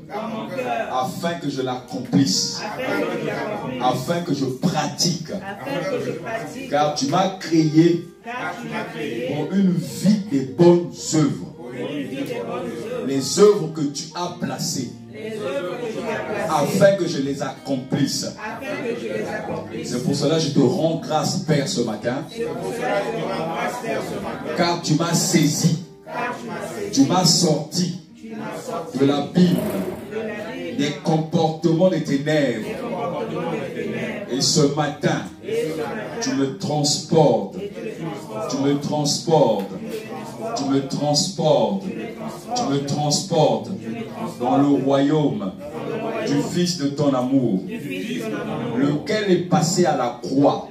afin que je l'accomplisse, afin que je pratique, car tu m'as créé pour une vie des bonnes œuvres, les œuvres que tu as placées, afin que je les accomplisse. C'est pour cela que je te rends grâce, Père, ce matin, car tu m'as saisi, tu m'as sorti de la Bible, des comportements des ténèbres, et ce matin, tu me transportes, tu me transportes, tu me transportes, tu me transportes dans le royaume du Fils de ton amour, lequel est passé à la croix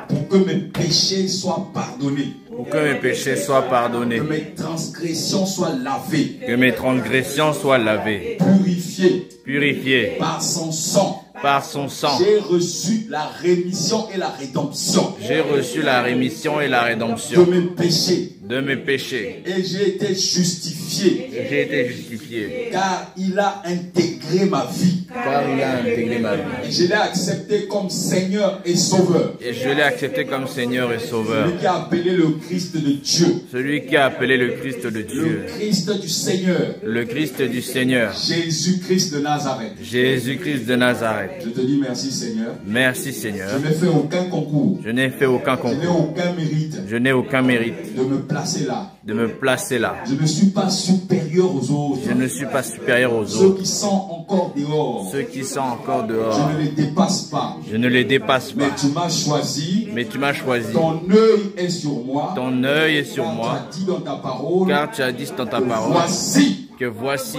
pour que mes péchés soient pardonnés. Pour que mes péchés soient pardonnés. Que mes transgressions soient lavées. Que mes transgressions soient lavées. Purifiées. Purifiées. Par son sang. Par son sang. J'ai reçu la rémission et la rédemption. J'ai reçu la rémission et la rédemption. De mes péchés. De mes péchés. Et j'ai été justifié. J'ai été justifié. Car il a intégré ma vie. Car il a intégré ma vie. Et je l'ai accepté comme Seigneur et Sauveur. Et je l'ai accepté comme Seigneur et Sauveur. Celui qui a appelé le Christ de Dieu. Celui qui a appelé le Christ de Dieu. Le Christ du Seigneur. Le Christ du Seigneur. Jésus-Christ de Nazareth. Jésus-Christ de Nazareth. Je te dis merci, Seigneur. Merci, Seigneur. Je n'ai fait aucun concours. Je n'ai fait aucun concours. Je n'ai aucun mérite. Je n'ai aucun mérite. De me placer là. De me placer là. Je ne suis pas supérieur aux autres. Je ne suis pas supérieur aux Ceux autres. qui sont encore dehors. Ceux qui sont encore dehors. Je ne les dépasse pas. Je ne les dépasse pas. Mais tu m'as choisi. Mais tu m'as choisi. Ton œil est sur moi. Ton œil est sur Car moi. tu as dit dans ta parole. Car tu as dit dans ta parole. Voici. Que voici.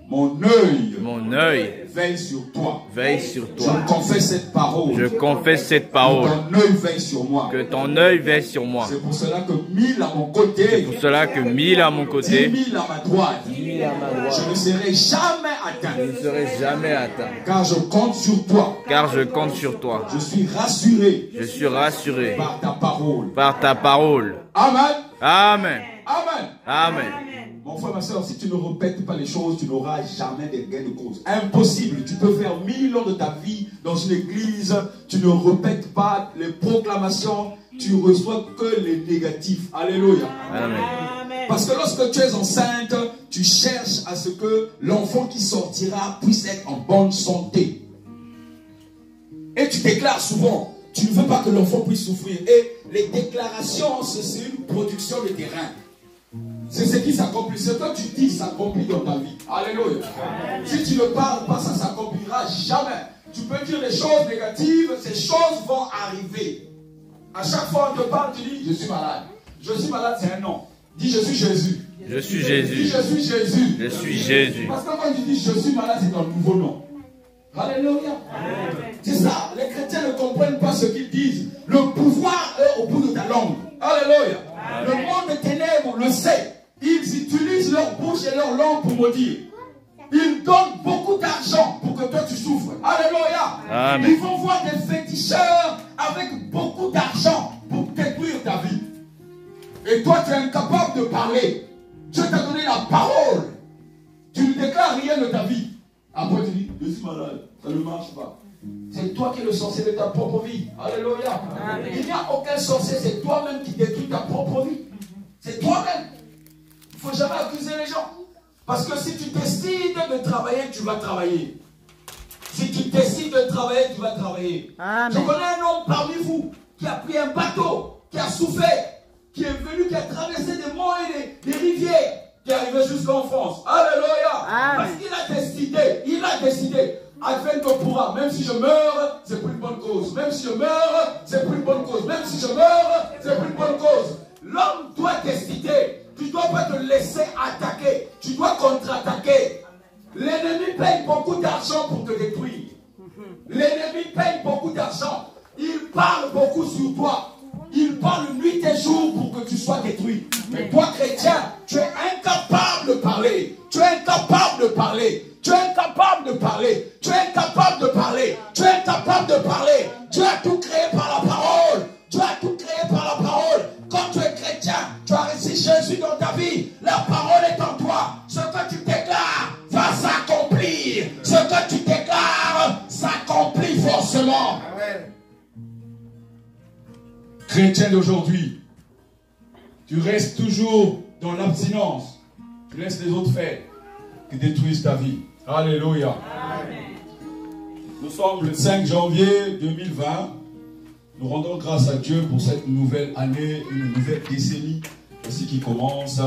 Mon œil. Mon œil. Veille sur toi. Veille sur toi. Je confesse cette parole. Je confesse cette parole. Que ton œil veille sur moi. Que ton œil veille sur moi. C'est pour cela que 1000 à mon côté. C'est pour cela que 1000 à mon côté. 10 000 à ma droite. 10 000 à ma droite. Je ne serai jamais atteint. Je ne serai jamais atteint. Car je compte sur toi. Car je compte sur toi. Je suis rassuré. Je suis rassuré. Par ta parole. Par ta parole. Amen. Amen. Amen. Amen. Mon frère, ma soeur, si tu ne répètes pas les choses, tu n'auras jamais de gain de cause. Impossible. Tu peux faire 1000 ans de ta vie dans une église. Tu ne répètes pas les proclamations. Tu reçois que les négatifs. Alléluia. Amen. Parce que lorsque tu es enceinte, tu cherches à ce que l'enfant qui sortira puisse être en bonne santé. Et tu déclares souvent, tu ne veux pas que l'enfant puisse souffrir. Et les déclarations, c'est une production de terrain. C'est ce qui s'accomplit. Ce que tu dis s'accomplit dans ta vie. Alléluia. Si tu ne parles pas, ça ne s'accomplira jamais. Tu peux dire des choses négatives, ces choses vont arriver. À chaque fois on te parle, tu dis, je suis malade. Je suis malade, c'est un nom. Dis, je suis Jésus. Je suis Jésus. Dis, je suis Jésus. Je suis Jésus. Parce que quand tu dis, je suis malade, c'est un nouveau nom. Alléluia. C'est ça. Les chrétiens ne comprennent pas ce qu'ils disent. Le pouvoir est au bout de ta langue. Alléluia. Le monde des ténèbres le sait. Ils utilisent leur bouche et leur langue pour maudire. Ils donnent beaucoup d'argent pour que toi tu souffres. Alléluia. Amen. Ils vont voir des féticheurs avec beaucoup d'argent pour détruire ta vie. Et toi tu es incapable de parler. Dieu t'a donné la parole. Tu ne déclares rien de ta vie. Après tu dis, je suis malade, ça ne marche pas. C'est toi qui es le sorcier de ta propre vie. Alléluia. Amen. Il n'y a aucun sorcier, c'est toi-même qui détruis ta propre vie. C'est toi-même. Il ne faut jamais accuser les gens. Parce que si tu décides de travailler, tu vas travailler. Si tu décides de travailler, tu vas travailler. Amen. Je connais un homme parmi vous qui a pris un bateau, qui a souffert, qui est venu, qui a traversé des monts et des rivières, qui est arrivé jusqu'en France. Alléluia. Amen. Parce qu'il a décidé, advienne que pourra, même si je meurs, c'est pour une bonne cause. Même si je meurs, c'est pour une bonne cause. Même si je meurs, c'est pour une bonne cause. L'homme doit décider. Tu ne dois pas te laisser attaquer. Tu dois contre-attaquer. L'ennemi paye beaucoup d'argent pour te détruire. L'ennemi paye beaucoup d'argent. Il parle beaucoup sur toi. Il parle nuit et jour pour que tu sois détruit. Mais toi, chrétien, tu es incapable de parler. Tu es incapable de parler. Tu es incapable de parler. Tu es incapable de parler. Tu es incapable de parler. Tu as tout créé par la parole. Tu as tout créé par la parole. Quand tu es chrétien, tu as reçu Jésus dans ta vie. La parole est en toi. Ce que tu déclares, Chrétien d'aujourd'hui, tu restes toujours dans l'abstinence. Tu laisses les autres faire qui détruisent ta vie. Alléluia. Amen. Nous sommes le 5 janvier 2020. Nous rendons grâce à Dieu pour cette nouvelle année, une nouvelle décennie aussi qui commence.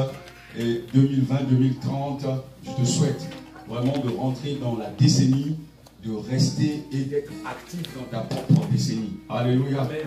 Et 2020-2030, je te souhaite vraiment de rentrer dans la décennie, de rester et d'être actif dans ta propre décennie. Alléluia. Amen.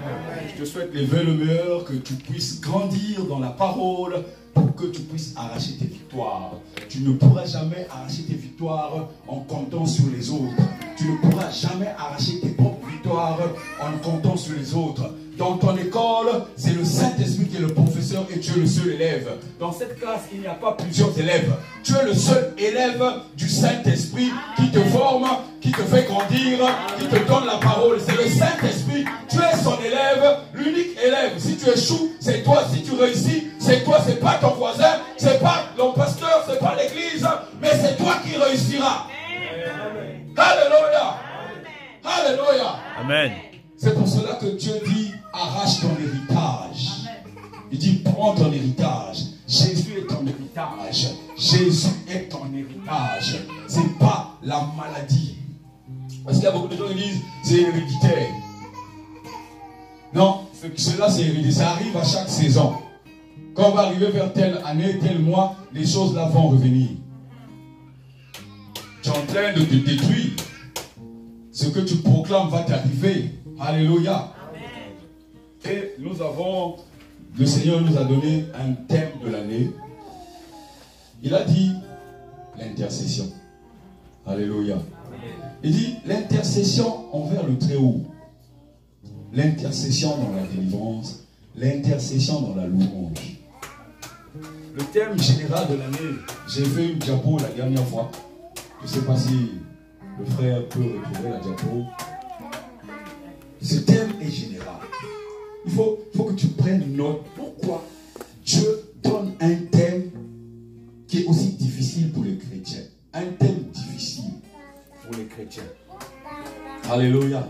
Je te souhaite les vœux le meilleur, que tu puisses grandir dans la parole pour que tu puisses arracher tes victoires. Tu ne pourras jamais arracher tes victoires en comptant sur les autres. Tu ne pourras jamais arracher tes propres victoires en comptant sur les autres. Dans ton école, c'est le Saint-Esprit qui est le professeur et tu es le seul élève. Dans cette classe, il n'y a pas plusieurs élèves. Tu es le seul élève du Saint-Esprit qui te forme, qui te fait grandir, qui te donne la parole. C'est le Saint-Esprit. Tu es son élève, l'unique élève. Si tu échoues, c'est toi. Si tu réussis, c'est toi. C'est pas ton voisin, c'est pas ton pasteur, c'est pas l'église, mais c'est toi qui réussiras. Alléluia. Alléluia. Amen. C'est pour cela que Dieu dit, arrache ton héritage. Il dit, prends ton héritage. Jésus est ton héritage. Jésus est ton héritage. Ce n'est pas la maladie. Parce qu'il y a beaucoup de gens qui disent, c'est héréditaire. Non, cela c'est héréditaire. Ça arrive à chaque saison. Quand on va arriver vers telle année, tel mois, les choses là vont revenir. Tu es en train de te détruire. Ce que tu proclames va t'arriver. Alléluia. Amen. Et le Seigneur nous a donné un thème de l'année. Il a dit l'intercession. Alléluia. Il dit l'intercession envers le Très-Haut. L'intercession dans la délivrance. L'intercession dans la louange. Le thème général de l'année, j'ai fait une diapo la dernière fois. Je ne sais pas si le frère peut retrouver la diapo. Ce thème est général. Il faut que tu prennes note. Pourquoi Dieu donne un thème qui est aussi difficile pour les chrétiens. Un thème difficile pour les chrétiens. Alléluia.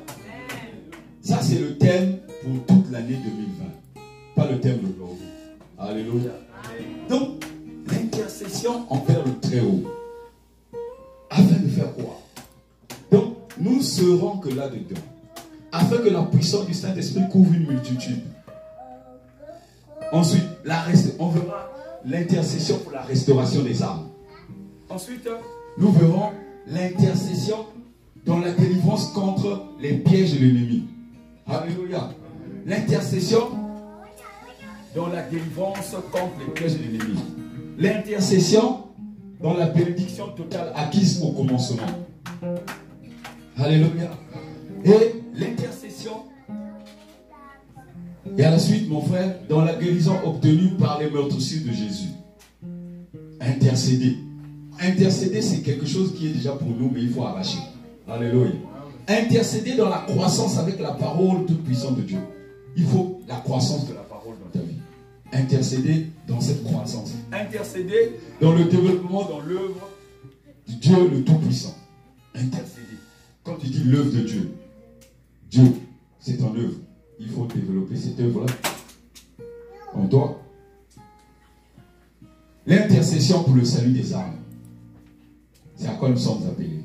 Ça, c'est le thème pour toute l'année 2020. Pas le thème d'aujourd'hui. Alléluia. Donc, l'intercession envers le Très-Haut. Afin de faire quoi? Donc, nous ne serons que là-dedans. Afin que la puissance du Saint-Esprit couvre une multitude. Ensuite, on verra l'intercession pour la restauration des âmes. Ensuite, nous verrons l'intercession dans la délivrance contre les pièges de l'ennemi. Alléluia. L'intercession dans la délivrance contre les pièges de l'ennemi. L'intercession dans la bénédiction totale acquise au commencement. Alléluia. Et l'intercession, et à la suite, mon frère, dans la guérison obtenue par les meurtrissures de Jésus. Intercéder. Intercéder, c'est quelque chose qui est déjà pour nous, mais il faut arracher. Alléluia. Intercéder dans la croissance avec la parole toute puissante de Dieu. Il faut la croissance de la parole dans ta vie. Intercéder dans cette croissance. Intercéder dans le développement, dans l'œuvre de Dieu le Tout-Puissant. Intercéder. Quand tu dis l'œuvre de Dieu, Dieu, c'est ton œuvre. Il faut développer cette œuvre-là en toi. L'intercession pour le salut des âmes. C'est à quoi nous sommes appelés.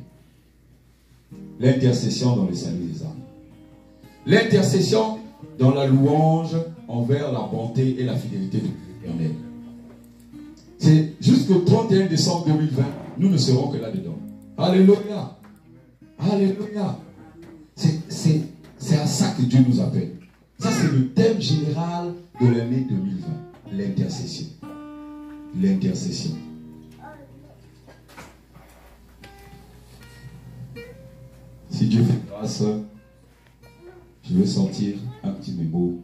L'intercession dans le salut des âmes. L'intercession dans la louange envers la bonté et la fidélité de l'Éternel. C'est jusqu'au 31 décembre 2020, nous ne serons que là-dedans. Alléluia. Alléluia. C'est à ça que Dieu nous appelle. Ça, c'est le thème général de l'année 2020. L'intercession. L'intercession. Si Dieu fait grâce, je veux sentir un petit mémo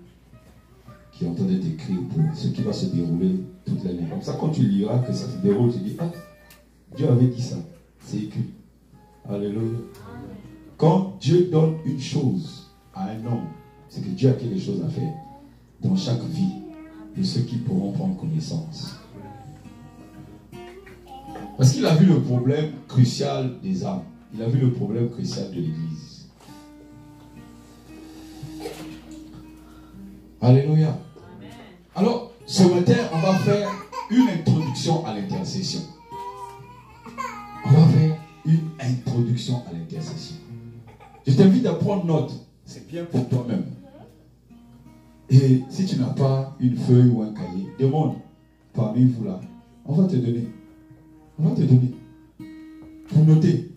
qui est en train d'être écrit pour ce qui va se dérouler toute l'année. Comme ça, quand tu liras que ça se déroule, tu dis, ah, Dieu avait dit ça. C'est écrit. Alléluia. Quand Dieu donne une chose à un homme, c'est que Dieu a quelque chose à faire dans chaque vie de ceux qui pourront prendre connaissance. Parce qu'il a vu le problème crucial des âmes. Il a vu le problème crucial de l'Église. Alléluia. Alors, ce matin, on va faire une introduction à l'intercession. On va faire une introduction à l'intercession. Je t'invite à prendre note. C'est bien pour toi-même. Et si tu n'as pas une feuille ou un cahier, demande parmi vous là. On va te donner. On va te donner. Pour noter.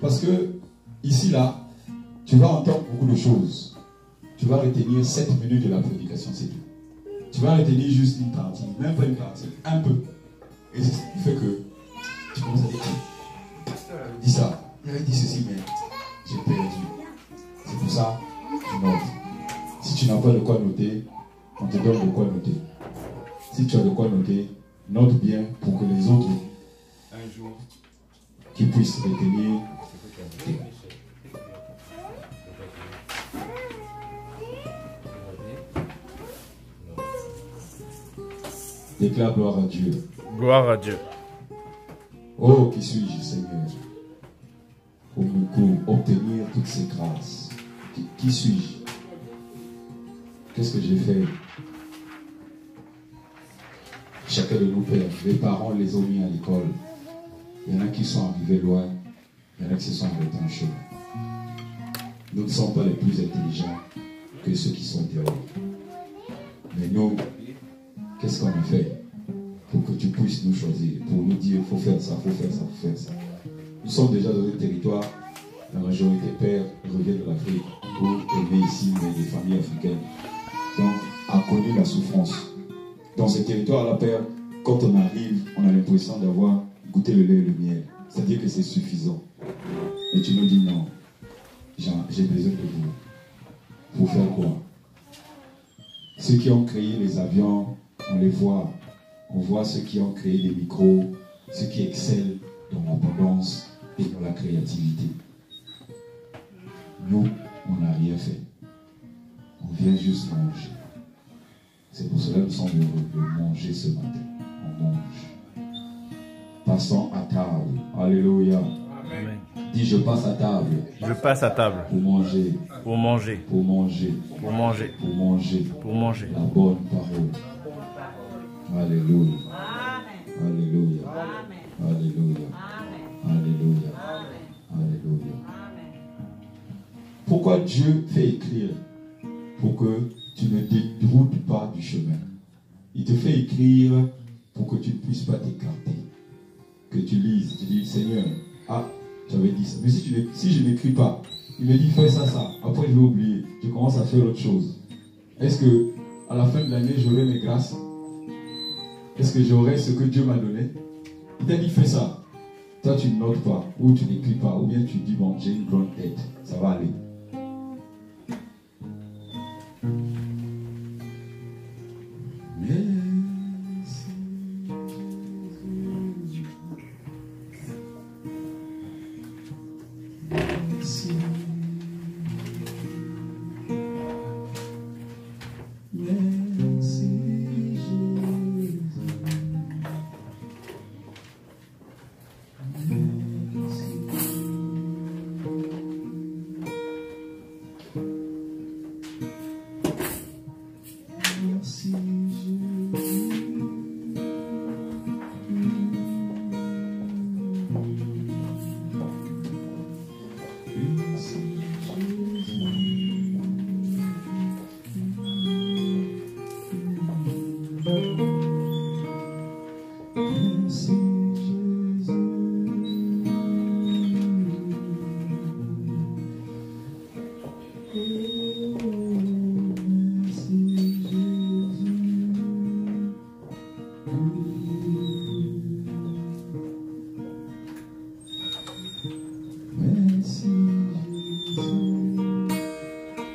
Parce que ici là, tu vas entendre beaucoup de choses. Tu vas retenir 7 minutes de la prédication, c'est tout. Tu vas retenir juste une partie, même pas une partie, un peu. Et c'est ce qui fait que tu commences à dire, pasteur avait dit ça, il avait dit ceci, mais j'ai perdu. C'est pour ça que tu notes. Si tu n'as pas de quoi noter, on te donne de quoi noter. Si tu as de quoi noter, note bien pour que les autres, un jour, qui puissent retenir. Déclare gloire à Dieu. Gloire à Dieu. Oh, qui suis-je, Seigneur, pour obtenir toutes ces grâces? Qui suis-je? Qu'est-ce que j'ai fait? Chacun de nos pères, les parents les ont mis à l'école. Il y en a qui sont arrivés loin, il y en a qui se sont arrêtés en chemin. Nous ne sommes pas les plus intelligents que ceux qui sont dehors. Mais nous, qu'est-ce qu'on a fait pour que tu puisses nous choisir, pour nous dire il faut faire ça, il faut faire ça, il faut faire ça. Nous sommes déjà dans un territoire, la majorité père revient de l'Afrique pour aimer ici, mais des familles africaines. Donc, a connu la souffrance. Dans ce territoire-là, père, quand on arrive, on a l'impression d'avoir goûté le lait et le miel. C'est-à-dire que c'est suffisant. Et tu nous dis non, j'ai besoin de vous. Pour faire quoi? Ceux qui ont créé les avions, on les voit. On voit ceux qui ont créé des micros, ceux qui excellent dans l'abondance et dans la créativité. Nous, on n'a rien fait. On vient juste manger. C'est pour cela que nous sommes heureux de manger ce matin. On mange. Passons à table. Alléluia. Amen. Dis, je passe à table. Je passe à table. Pour manger. Pour manger. Pour manger. Pour manger. Pour manger. Pour manger. La bonne parole. Alléluia. Alléluia. Alléluia. Alléluia. Alléluia. Pourquoi Dieu fait écrire? Pour que tu ne déroutes pas du chemin. Il te fait écrire pour que tu ne puisses pas t'écarter. Que tu lises. Tu dis, Seigneur, ah, tu avais dit ça. Mais si je n'écris pas, il me dit, fais ça, ça. Après, je vais oublier. Je commence à faire autre chose. Est-ce que à la fin de l'année, j'aurai mes grâces? Est-ce que j'aurai ce que Dieu m'a donné? Il t'a dit, fais ça. Toi, tu ne notes pas, ou tu n'écris pas, ou bien tu dis, bon, j'ai une grande tête. Ça va aller.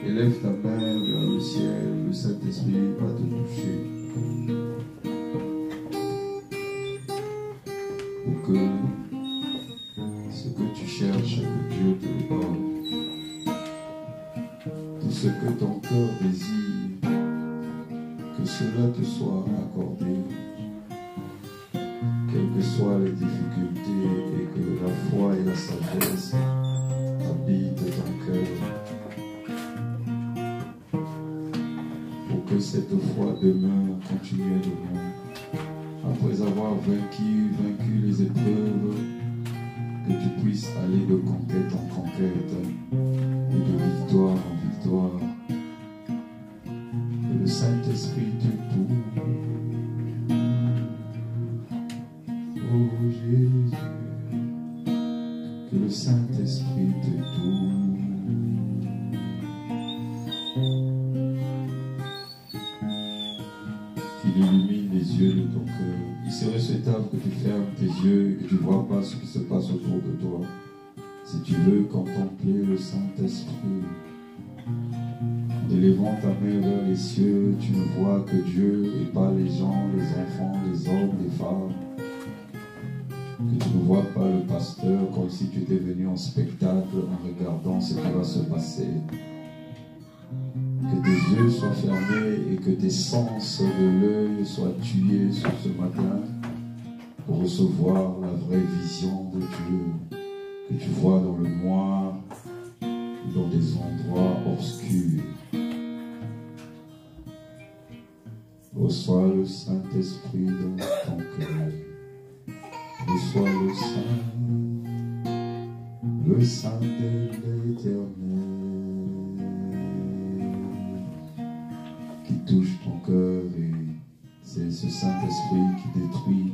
Élève ta main vers le ciel, le Saint-Esprit va te toucher. Pour que ce que tu cherches, que Dieu te le donne. Tout ce que ton cœur désire, que cela te soit accordé. Quelles que soient les difficultés, et que la foi et la sagesse habitent ton cœur. Pour que que cette foi demeure, continue à demeurer. Après avoir vaincu les épreuves, que tu puisses aller de conquête en conquête et de victoire en victoire. Que le Saint-Esprit te tourne. Oh Jésus, que le Saint-Esprit te tourne. Qu'il illumine les yeux de ton cœur. Il serait souhaitable que tu fermes tes yeux et que tu ne vois pas ce qui se passe autour de toi. Si tu veux contempler le Saint-Esprit, en élevant ta main vers les cieux, tu ne vois que Dieu et pas les gens, les enfants, les hommes, les femmes. Que tu ne vois pas le pasteur comme si tu étais venu en spectacle en regardant ce qui va se passer. Que tes yeux soient fermés et que tes sens de l'œil soient tués sur ce matin pour recevoir la vraie vision de Dieu. Que tu vois dans le noir ou dans des endroits obscurs. Reçois le Saint-Esprit dans ton cœur. Reçois le Saint de l'Éternel, qui touche ton cœur, et c'est ce Saint-Esprit qui détruit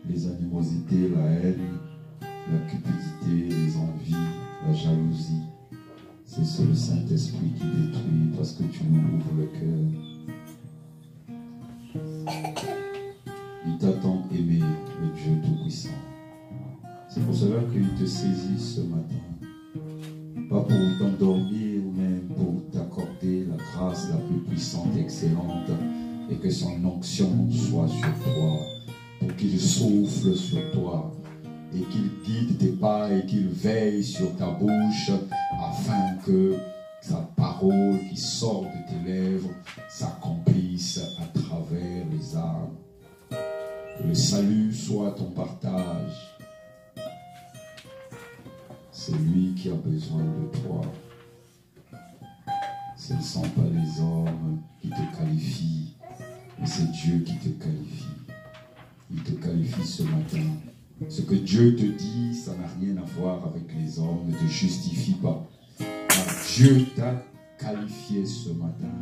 les animosités, la haine, la cupidité, les envies, la jalousie. C'est le Saint-Esprit qui détruit parce que tu nous ouvres le cœur. Il t'a tant aimé, le Dieu Tout-Puissant. C'est pour cela qu'il te saisit ce matin. Pas pour t'endormir, mais pour t'accorder la grâce la plus puissante et excellente, et que son onction soit sur toi, pour qu'il souffle sur toi, et qu'il guide tes pas, et qu'il veille sur ta bouche, afin que sa parole qui sort de tes lèvres s'accomplisse à travers les âmes. Que le salut soit ton partage. C'est lui qui a besoin de toi. Ce ne sont pas les hommes qui te qualifient, mais c'est Dieu qui te qualifie. Il te qualifie ce matin. Ce que Dieu te dit, ça n'a rien à voir avec les hommes. Ne te justifie pas. Car Dieu t'a qualifié ce matin.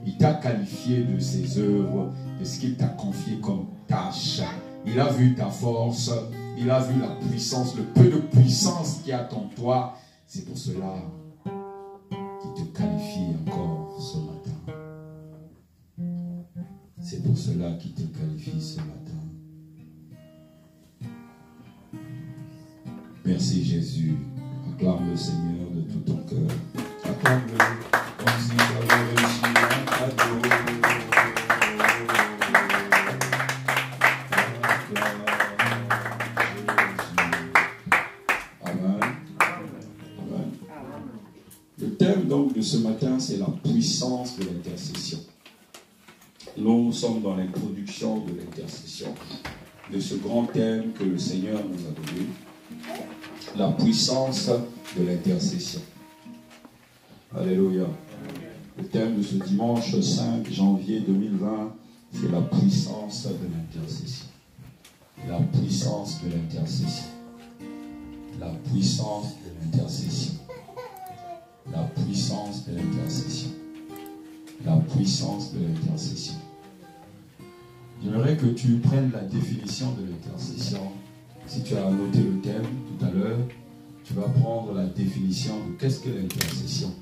Il t'a qualifié de ses œuvres, de ce qu'il t'a confié comme tâche. Il a vu ta force, il a vu la puissance, le peu de puissance qu'il y a en toi. C'est pour cela qu'il te qualifie encore ce matin. C'est pour cela qu'il te qualifie ce matin. Merci Jésus. Acclame le Seigneur de tout ton cœur. Acclame-le comme si tu avais réussi un cadeau. Amen. Amen. Le thème donc de ce matin, c'est la puissance de l'intercession. Nous sommes dans l'introduction de l'intercession, de ce grand thème que le Seigneur nous a donné. La puissance de l'intercession. Alléluia. Le thème de ce dimanche 5 janvier 2020, c'est la puissance de l'intercession. La puissance de l'intercession. La puissance de l'intercession. La puissance de l'intercession. La puissance de l'intercession. J'aimerais que tu prennes la définition de l'intercession. Si tu as noté le thème tout à l'heure, tu vas prendre la définition de qu'est-ce que l'intercession.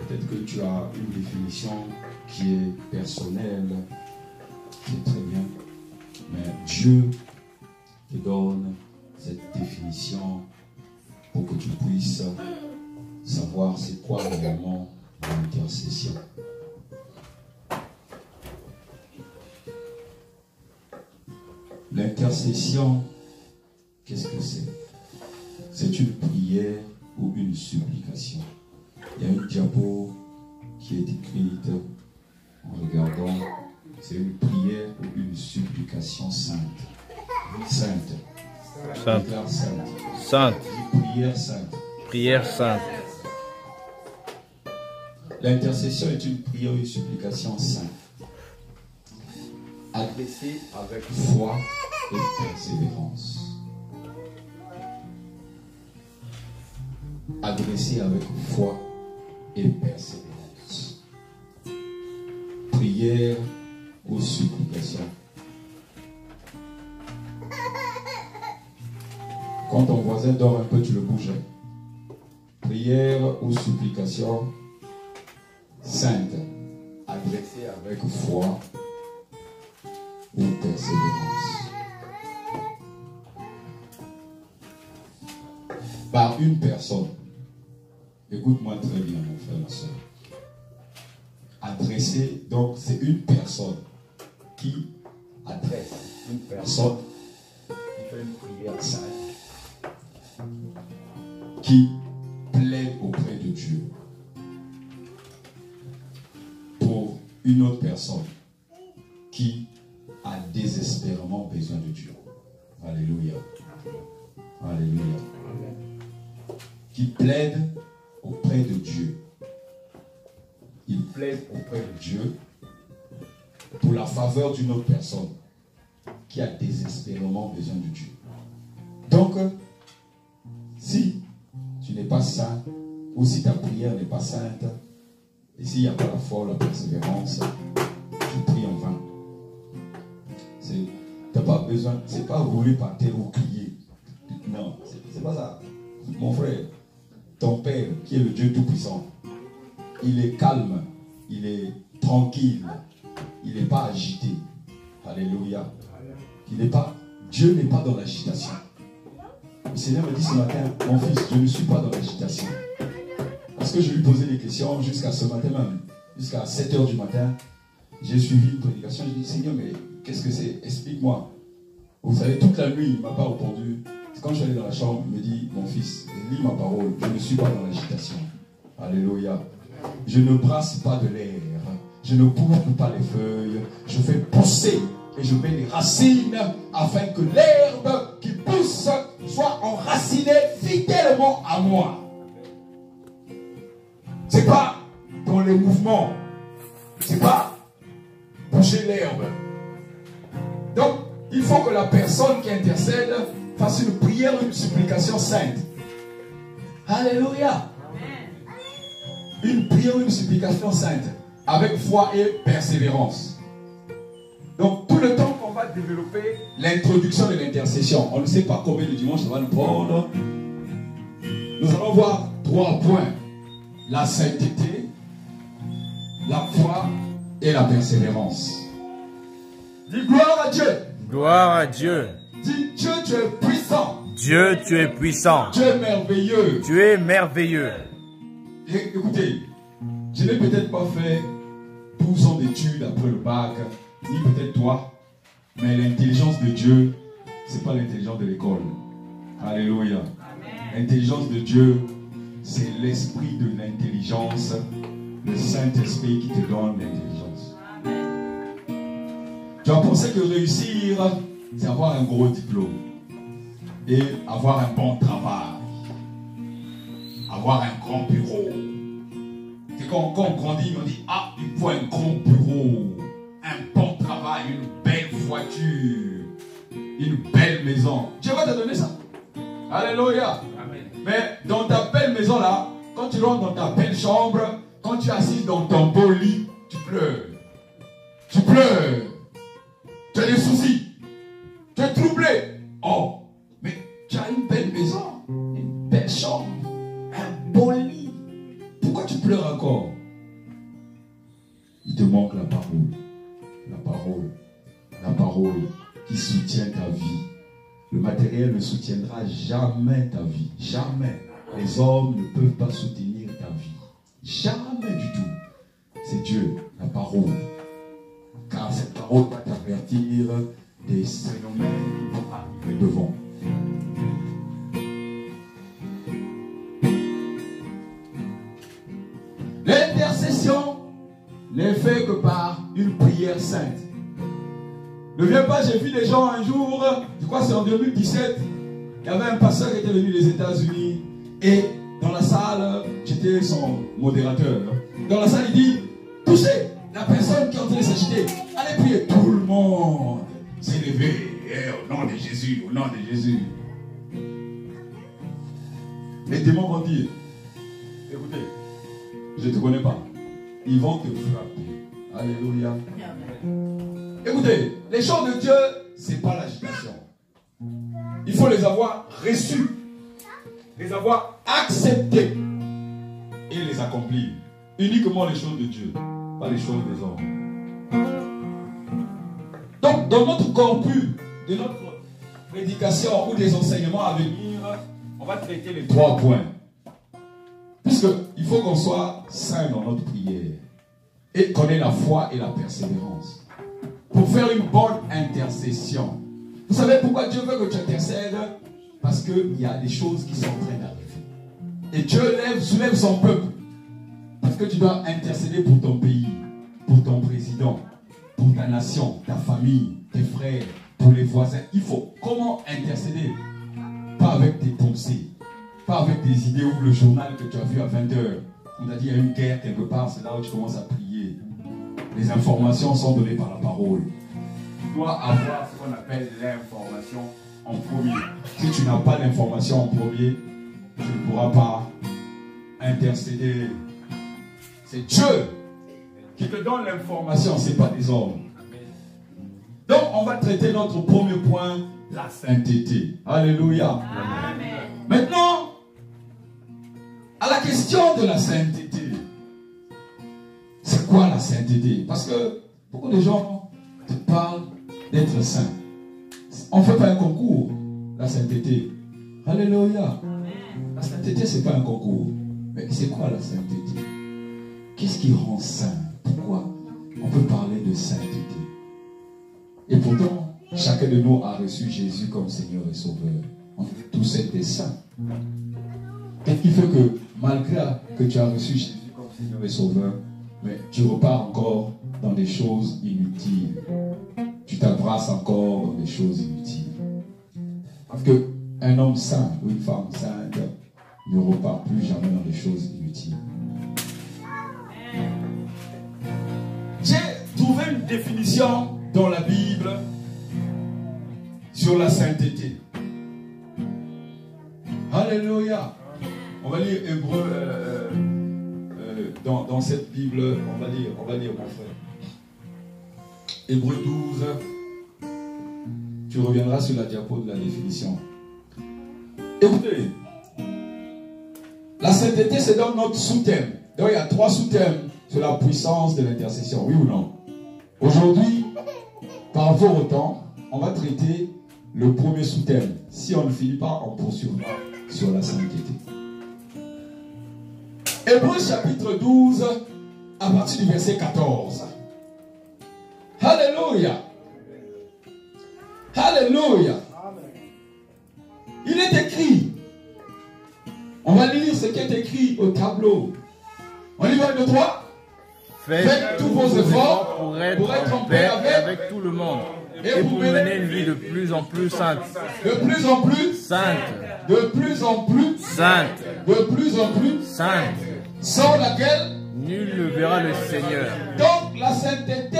Peut-être que tu as une définition qui est personnelle, c'est très bien, mais Dieu te donne cette définition pour que tu puisses savoir c'est quoi réellement l'intercession. L'intercession, qu'est-ce que c'est? C'est une prière ou une supplication. Il y a une diapo qui est écrite en regardant. C'est une prière ou une supplication sainte. Sainte. Sainte. Sainte. Sainte. Prière sainte. Prière sainte. L'intercession est une prière, une supplication sainte, adressée avec foi et persévérance. Adressée avec foi et persévérance. Prière ou supplication. Quand ton voisin dort un peu, tu le bouges. Prière ou supplication sainte, adressée avec foi ou persévérance. Par une personne. Écoute-moi très bien, mon frère, ma soeur. Adressée, donc c'est une personne qui adresse, une personne qui fait une prière sainte, qui plaide auprès de Dieu pour une autre personne qui a désespérément besoin de Dieu. Alléluia. Alléluia. Qui plaide auprès de Dieu. Il plaide auprès de Dieu pour la faveur d'une autre personne qui a désespérément besoin de Dieu. Donc, si tu n'es pas saint, ou si ta prière n'est pas sainte, et s'il n'y a pas la foi, la persévérance, tu pries en vain. Tu n'as pas besoin, c'est pas rouler par terre ou crier. Non, c'est pas ça. Mon frère, ton Père, qui est le Dieu Tout-Puissant, il est calme, il est tranquille, il n'est pas agité. Alléluia. Dieu n'est pas dans l'agitation. Le Seigneur me dit ce matin, mon fils, je ne suis pas dans l'agitation. Parce que je lui posais des questions jusqu'à ce matin même, jusqu'à 7 h du matin. J'ai suivi une prédication, je dis, Seigneur, mais qu'est-ce que c'est? Explique-moi. Vous savez, toute la nuit, il ne m'a pas répondu. Quand je suis allé dans la chambre, il me dit, mon fils, lis ma parole, je ne suis pas dans l'agitation. Alléluia. Je ne brasse pas de l'air, je ne coupe pas les feuilles, je fais pousser et je mets des racines afin que l'herbe qui pousse soit enracinée fidèlement à moi. C'est pas dans les mouvements, c'est pas bouger l'herbe. Donc, il faut que la personne qui intercède fasse une prière, une supplication sainte. Alléluia. Une prière, une supplication sainte, avec foi et persévérance. Donc, tout le temps qu'on va développer l'introduction de l'intercession, on ne sait pas combien de dimanches ça va nous prendre. Nous allons voir 3 points. La sainteté, la foi et la persévérance. Dis gloire à Dieu. Gloire à Dieu. Dis Dieu, tu es puissant. Dieu, tu es puissant. Tu es merveilleux. Tu es merveilleux. Et, écoutez, je n'ai peut-être pas fait 12 ans d'études après le bac, ni peut-être toi, mais l'intelligence de Dieu, ce n'est pas l'intelligence de l'école. Alléluia. L'intelligence de Dieu, c'est l'esprit de l'intelligence, le Saint-Esprit qui te donne l'intelligence. Tu as pensé que réussir, c'est avoir un gros diplôme et avoir un bon travail, avoir un grand bureau. C'est quand on grandit, on dit, ah, il faut un grand bureau, un bon travail, une belle voiture, une belle maison. Dieu va te donner ça. Alléluia. Amen. Mais dans ta belle maison là, quand tu rentres dans ta belle chambre, quand tu es assis dans ton beau lit, tu pleures. Tu pleures. Tu as des soucis. Tu es troublé. Oh, mais tu as une belle maison, une belle chambre, un beau lit. Pourquoi tu pleures encore? Il te manque la parole. La parole. La parole qui soutient ta vie. Le matériel ne soutiendra jamais ta vie. Jamais. Les hommes ne peuvent pas soutenir ta vie. Jamais du tout. C'est Dieu, la parole. Car cette parole va t'avertir des phénomènes qui vont arriver devant. L'intercession n'est faite que par une prière sainte. Ne viens pas, j'ai vu des gens un jour, je crois que c'est en 2017, il y avait un pasteur qui était venu des États-Unis et dans la salle, j'étais son modérateur. dans la salle, il dit, touchez la personne qui est en train de s'agiter. Allez prier. Tout le monde s'est levé. Au nom de Jésus, au nom de Jésus. Les démons vont dire, écoutez, je ne te connais pas. Ils vont te frapper. Alléluia. Écoutez, les choses de Dieu, ce n'est pas l'agitation. Il faut les avoir reçues, les avoir acceptées et les accomplir. Uniquement les choses de Dieu, pas les choses des hommes. Donc, dans notre corpus de notre prédication ou des enseignements à venir, on va traiter les 3 points. Puisqu'il faut qu'on soit saint dans notre prière et qu'on ait la foi et la persévérance pour faire une bonne intercession. Vous savez pourquoi Dieu veut que tu intercèdes? Parce qu'il y a des choses qui sont en train d'arriver. Et Dieu soulève son peuple. Parce que tu dois intercéder pour ton pays, pour ton président, pour ta nation, ta famille, tes frères, pour les voisins. Il faut comment intercéder? Pas avec tes pensées, pas avec des idées ou le journal que tu as vu à 20h. On t'a dit il y a une guerre quelque part, c'est là où tu commences à prier. Les informations sont données par la parole. Tu dois avoir ce qu'on appelle l'information en premier. Si tu n'as pas l'information en premier, tu ne pourras pas intercéder. C'est Dieu qui te donne l'information, ce n'est pas des hommes. Donc, on va traiter notre premier point, la sainteté. Alléluia. Amen. Maintenant, à la question de la sainteté. C'est quoi la sainteté? Parce que beaucoup de gens te parlent d'être saint. On ne fait pas un concours, la sainteté. Alléluia. La sainteté, ce n'est pas un concours. Mais c'est quoi la sainteté? Qu'est-ce qui rend saint? Pourquoi on peut parler de sainteté? Et pourtant, chacun de nous a reçu Jésus comme Seigneur et Sauveur. On veut tous être des saints. Qu'est-ce qui fait que, malgré que tu as reçu Jésus comme Seigneur et Sauveur, mais tu repars encore dans des choses inutiles? Tu t'embrasses encore dans des choses inutiles. Parce qu'un homme saint ou une femme sainte ne repart plus jamais dans des choses inutiles. J'ai trouvé une définition dans la Bible sur la sainteté. Alléluia. On va lire Hébreu dans cette Bible, on va lire mon frère. Hébreu 12. Tu reviendras sur la diapo de la définition. Écoutez, la sainteté c'est dans notre sous-thème. Donc il y a 3 sous-thèmes sur la puissance de l'intercession, oui ou non? Aujourd'hui, par rapport au temps, on va traiter le premier sous-thème. Si on ne finit pas, on poursuivra sur la sainteté. Hébreux chapitre 12, à partir du verset 14. Alléluia. Alléluia. Il est écrit. On va lire ce qui est écrit au tableau. On y va, 1, 2, 3. Faites tous vos efforts pour être en paix avec tout le monde et pour mener une vie de plus en plus sainte. De plus en plus sainte. De plus en plus sainte. De plus en plus sainte. Sans laquelle nul ne verra le Seigneur. Donc la sainteté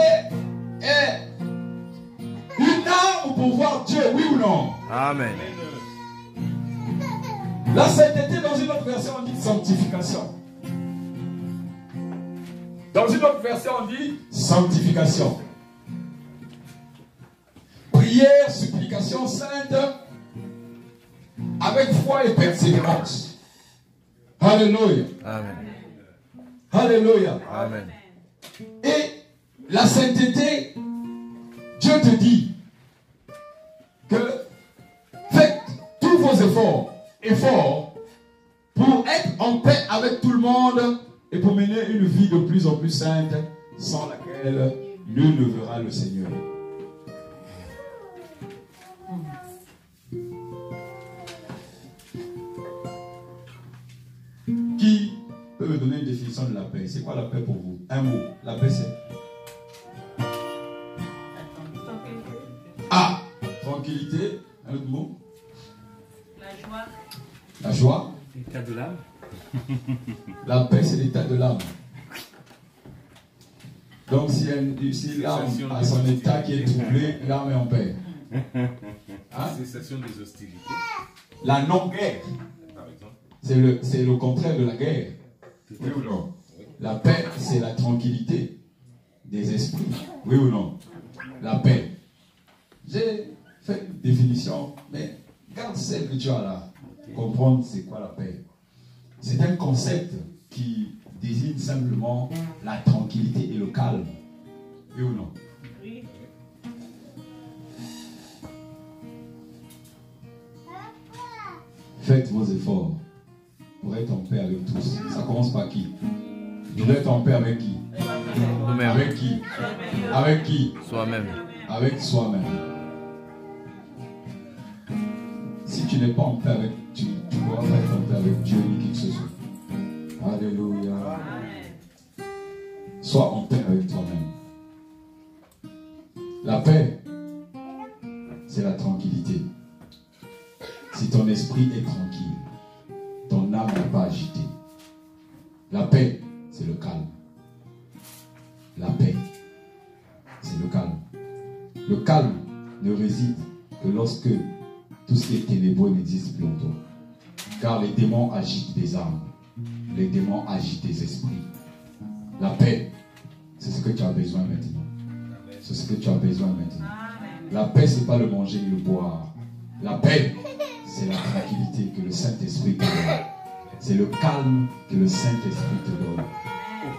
est une arme pour voir Dieu, oui ou non? Amen. La sainteté, dans une autre version, on dit sanctification. Dans une autre version, on dit sanctification. Prière, supplication sainte, avec foi et persévérance. Alléluia. Amen. Alléluia. Amen. Et la sainteté, Dieu te dit que faites tous vos efforts pour être en paix avec tout le monde et pour mener une vie de plus en plus sainte, sans laquelle nul ne verra le Seigneur. Qui peut me donner une définition de la paix? C'est quoi la paix pour vous? Un mot. La paix c'est... Ah, tranquillité. Un autre mot? La joie. La joie. L'état de l'âme. La paix c'est l'état de l'âme. Donc si l'âme a son état qui est troublé, l'âme est en paix. Hein? Cessation des hostilités. La non-guerre, Par exemple. c'est le contraire de la guerre. Oui ou non? La paix, c'est la tranquillité des esprits. Oui ou non? La paix. J'ai fait une définition, mais garde celle que tu as là. Comprendre c'est quoi la paix. C'est un concept qui désigne simplement la tranquillité et le calme. Oui ou non? Oui. Faites vos efforts pour être en paix avec tous. Ça commence par qui? Je veux être en paix avec qui? Nous-mêmes. Avec qui? Avec qui? Soi-même. Avec soi-même. Si tu n'es pas en paix avec, tu ne pourras pas être en paix avec Dieu ni qui que ce soit. Alléluia. Sois en paix avec toi-même. La paix, c'est la tranquillité. Si ton esprit est tranquille, ton âme n'est pas agitée. La paix, c'est le calme. La paix, c'est le calme. Le calme ne réside que lorsque tout ce qui est ténébreux n'existe plus en toi. Car les démons agitent des âmes. Les démons agitent des esprits. La paix, c'est ce que tu as besoin maintenant. C'est ce que tu as besoin maintenant. La paix, ce n'est pas le manger et le boire. La paix, c'est la tranquillité que le Saint-Esprit te donne. C'est le calme que le Saint-Esprit te donne.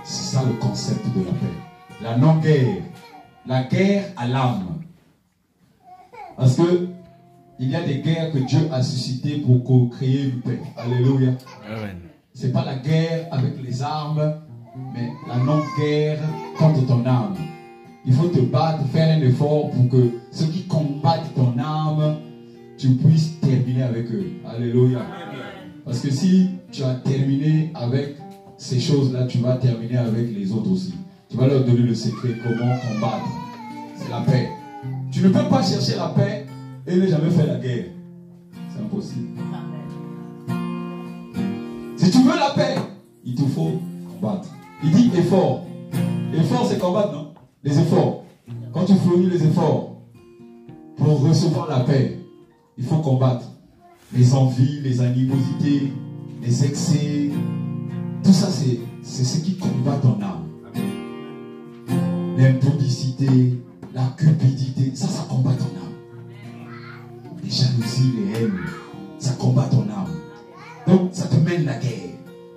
C'est ça le concept de la paix. La non-guerre. La guerre à l'âme. Parce que il y a des guerres que Dieu a suscitées pour créer une paix. Alléluia. Amen. Ce n'est pas la guerre avec les armes, mais la non-guerre contre ton âme. Il faut te battre, faire un effort pour que ceux qui combattent ton âme, tu puisses terminer avec eux. Alléluia. Parce que si tu as terminé avec ces choses-là, tu vas terminer avec les autres aussi. Tu vas leur donner le secret, comment combattre. C'est la paix. Tu ne peux pas chercher la paix et ne jamais faire la guerre. C'est impossible. Si tu veux la paix, il te faut combattre. Il dit effort. Effort, c'est combattre, non? Les efforts. Quand tu fournis les efforts pour recevoir la paix, il faut combattre les envies, les animosités, les excès. Tout ça, c'est ce qui combat ton âme. L'impudicité, la cupidité, ça combat ton âme. Les jalousies, les haines, ça combat ton âme. Donc, ça te mène la guerre.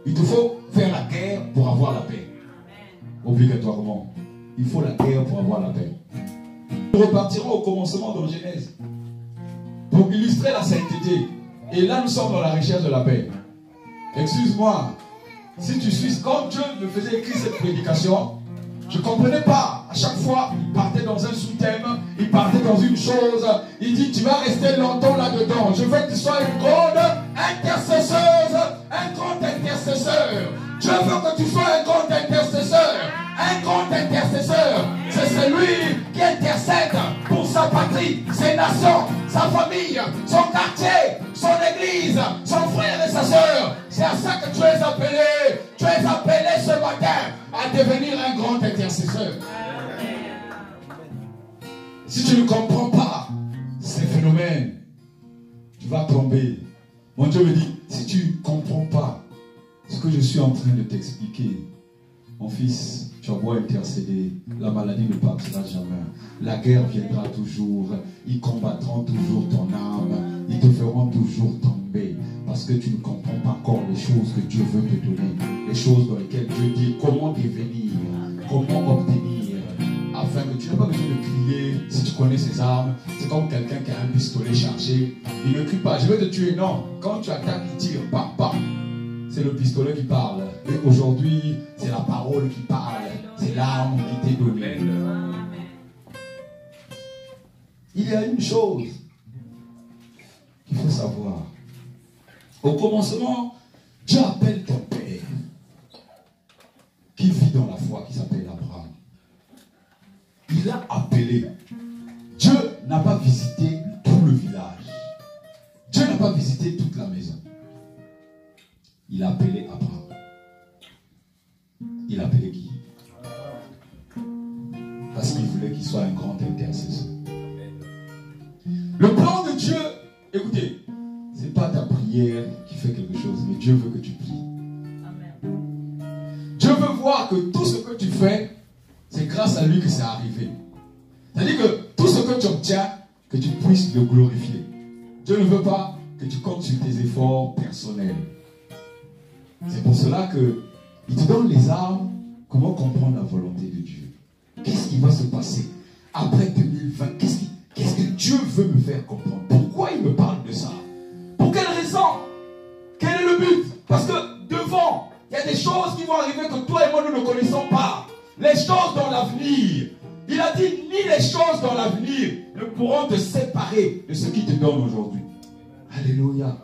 Il te faut faire la guerre pour avoir la paix. Obligatoirement. Il faut la guerre pour avoir la paix. Nous repartirons au commencement de Genèse pour illustrer la sainteté. Et là, nous sommes dans la recherche de la paix. Excuse-moi, si tu suis, quand Dieu me faisait écrire cette prédication, je ne comprenais pas. À chaque fois, il partait dans un sous-thème, il partait dans une chose. Il dit, tu vas rester longtemps là-dedans. Je veux que tu sois une grande intercesseuse, un grand intercesseur. Je veux que tu sois un grand intercesseur. Un grand intercesseur, c'est celui qui intercède pour sa patrie, ses nations, sa famille, son quartier, son église, son frère et sa soeur. C'est à ça que tu es appelé. Tu es appelé ce matin à devenir un grand intercesseur. Si tu ne comprends pas ces phénomènes, tu vas tomber. Mon Dieu me dit, si tu ne comprends pas ce que je suis en train de t'expliquer, mon fils, tu as beau intercéder, la maladie ne partira jamais. La guerre viendra toujours. Ils combattront toujours ton âme. Ils te feront toujours tomber. Parce que tu ne comprends pas encore les choses que Dieu veut te donner. Les choses dans lesquelles Dieu dit comment devenir, comment obtenir. Afin que tu n'aies pas besoin de crier. Si tu connais ses armes, c'est comme quelqu'un qui a un pistolet chargé. Il ne crie pas, je vais te tuer. Non, quand tu attaques, il tire. Bam, bam. C'est le pistolet qui parle. Et aujourd'hui, c'est la parole qui parle. C'est l'arme qui t'est donnée. Il y a une chose qu'il faut savoir. Au commencement, Dieu appelle ton père qui vit dans la foi, qui s'appelle Abraham. Il l'a appelé. Dieu n'a pas visité tout le village. Dieu n'a pas visité toute la maison. Il a appelé Abraham. Il a appelé qui? l'intercession. Le plan de Dieu, écoutez, c'est pas ta prière qui fait quelque chose, mais Dieu veut que tu pries. Dieu veut voir que tout ce que tu fais, c'est grâce à lui que c'est arrivé. C'est-à-dire que tout ce que tu obtiens, que tu puisses le glorifier. Dieu ne veut pas que tu comptes sur tes efforts personnels. C'est pour cela qu'il te donne les armes. Comment comprendre la volonté de Dieu? Qu'est-ce qui va se passer après 2020? Qu'est-ce que Dieu veut me faire comprendre? Pourquoi il me parle de ça? Pour quelle raison? Quel est le but? Parce que devant, il y a des choses qui vont arriver que toi et moi nous ne connaissons pas. Les choses dans l'avenir. Il a dit, ni les choses dans l'avenir ne pourront te séparer de ce qui te donne aujourd'hui. Alléluia.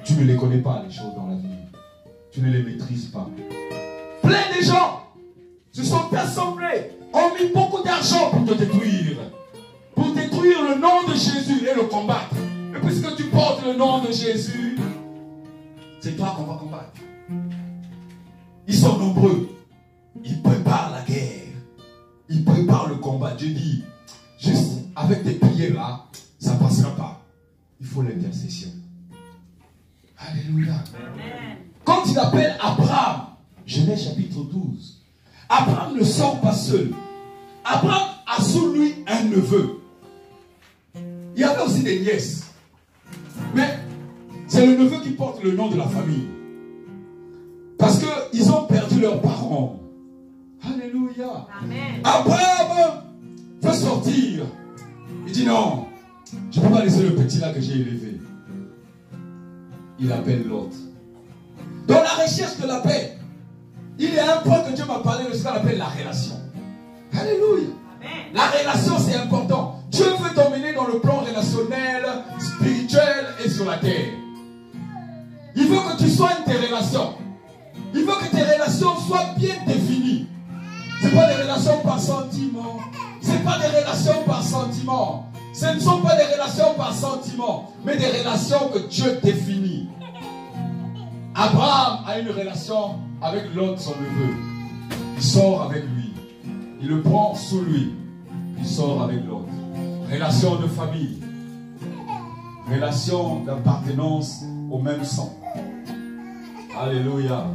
Tu ne les connais pas, les choses dans l'avenir. Tu ne les maîtrises pas. Plein de gens se sont assemblés, ont mis beaucoup d'argent pour te détruire. Pour détruire le nom de Jésus et le combattre. Et puisque tu portes le nom de Jésus, c'est toi qu'on va combattre. Ils sont nombreux. Ils préparent la guerre. Ils préparent le combat. Dieu dit, juste avec tes prières là, ça ne passera pas. Il faut l'intercession. Alléluia. Amen. Quand il appelle Abraham, Genèse chapitre 12, Abraham ne sort pas seul. Abraham a sous lui un neveu. Il y avait aussi des nièces. Mais c'est le neveu qui porte le nom de la famille. Parce qu'ils ont perdu leurs parents. Alléluia. Amen. Abraham veut sortir. Il dit non, je ne peux pas laisser le petit là que j'ai élevé. Il appelle l'autre. Dans la recherche de la paix, il y a un point que Dieu m'a parlé de ce qu'on appelle la relation. Alléluia. Amen. La relation, c'est important. Dieu veut t'emmener dans le plan relationnel, spirituel et sur la terre. Il veut que tu soignes tes relations. Il veut que tes relations soient bien définies. Ce ne sont pas des relations par sentiment. Ce ne sont pas des relations par sentiment. Ce ne sont pas des relations par sentiment, mais des relations que Dieu définit. Abraham a une relation avec l'autre, son neveu. Il sort avec lui. Il le prend sous lui. Il sort avec l'autre. Relation de famille. Relation d'appartenance au même sang. Alléluia.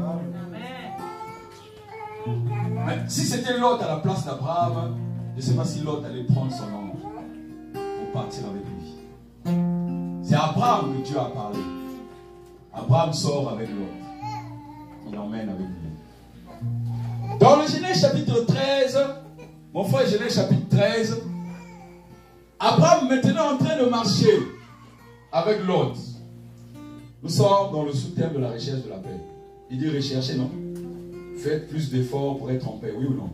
Mais si c'était Lot à la place d'Abraham, je ne sais pas si Lot allait prendre son ange pour partir avec lui. C'est Abraham que Dieu a parlé. Abraham sort avec Lot. Il emmène avec lui. Dans le Genèse chapitre 13, mon frère, Genèse chapitre 13, Abraham maintenant en train de marcher avec Lot. Nous sommes dans le sous-thème de la recherche de la paix. Il dit rechercher, non? Faites plus d'efforts pour être en paix, oui ou non?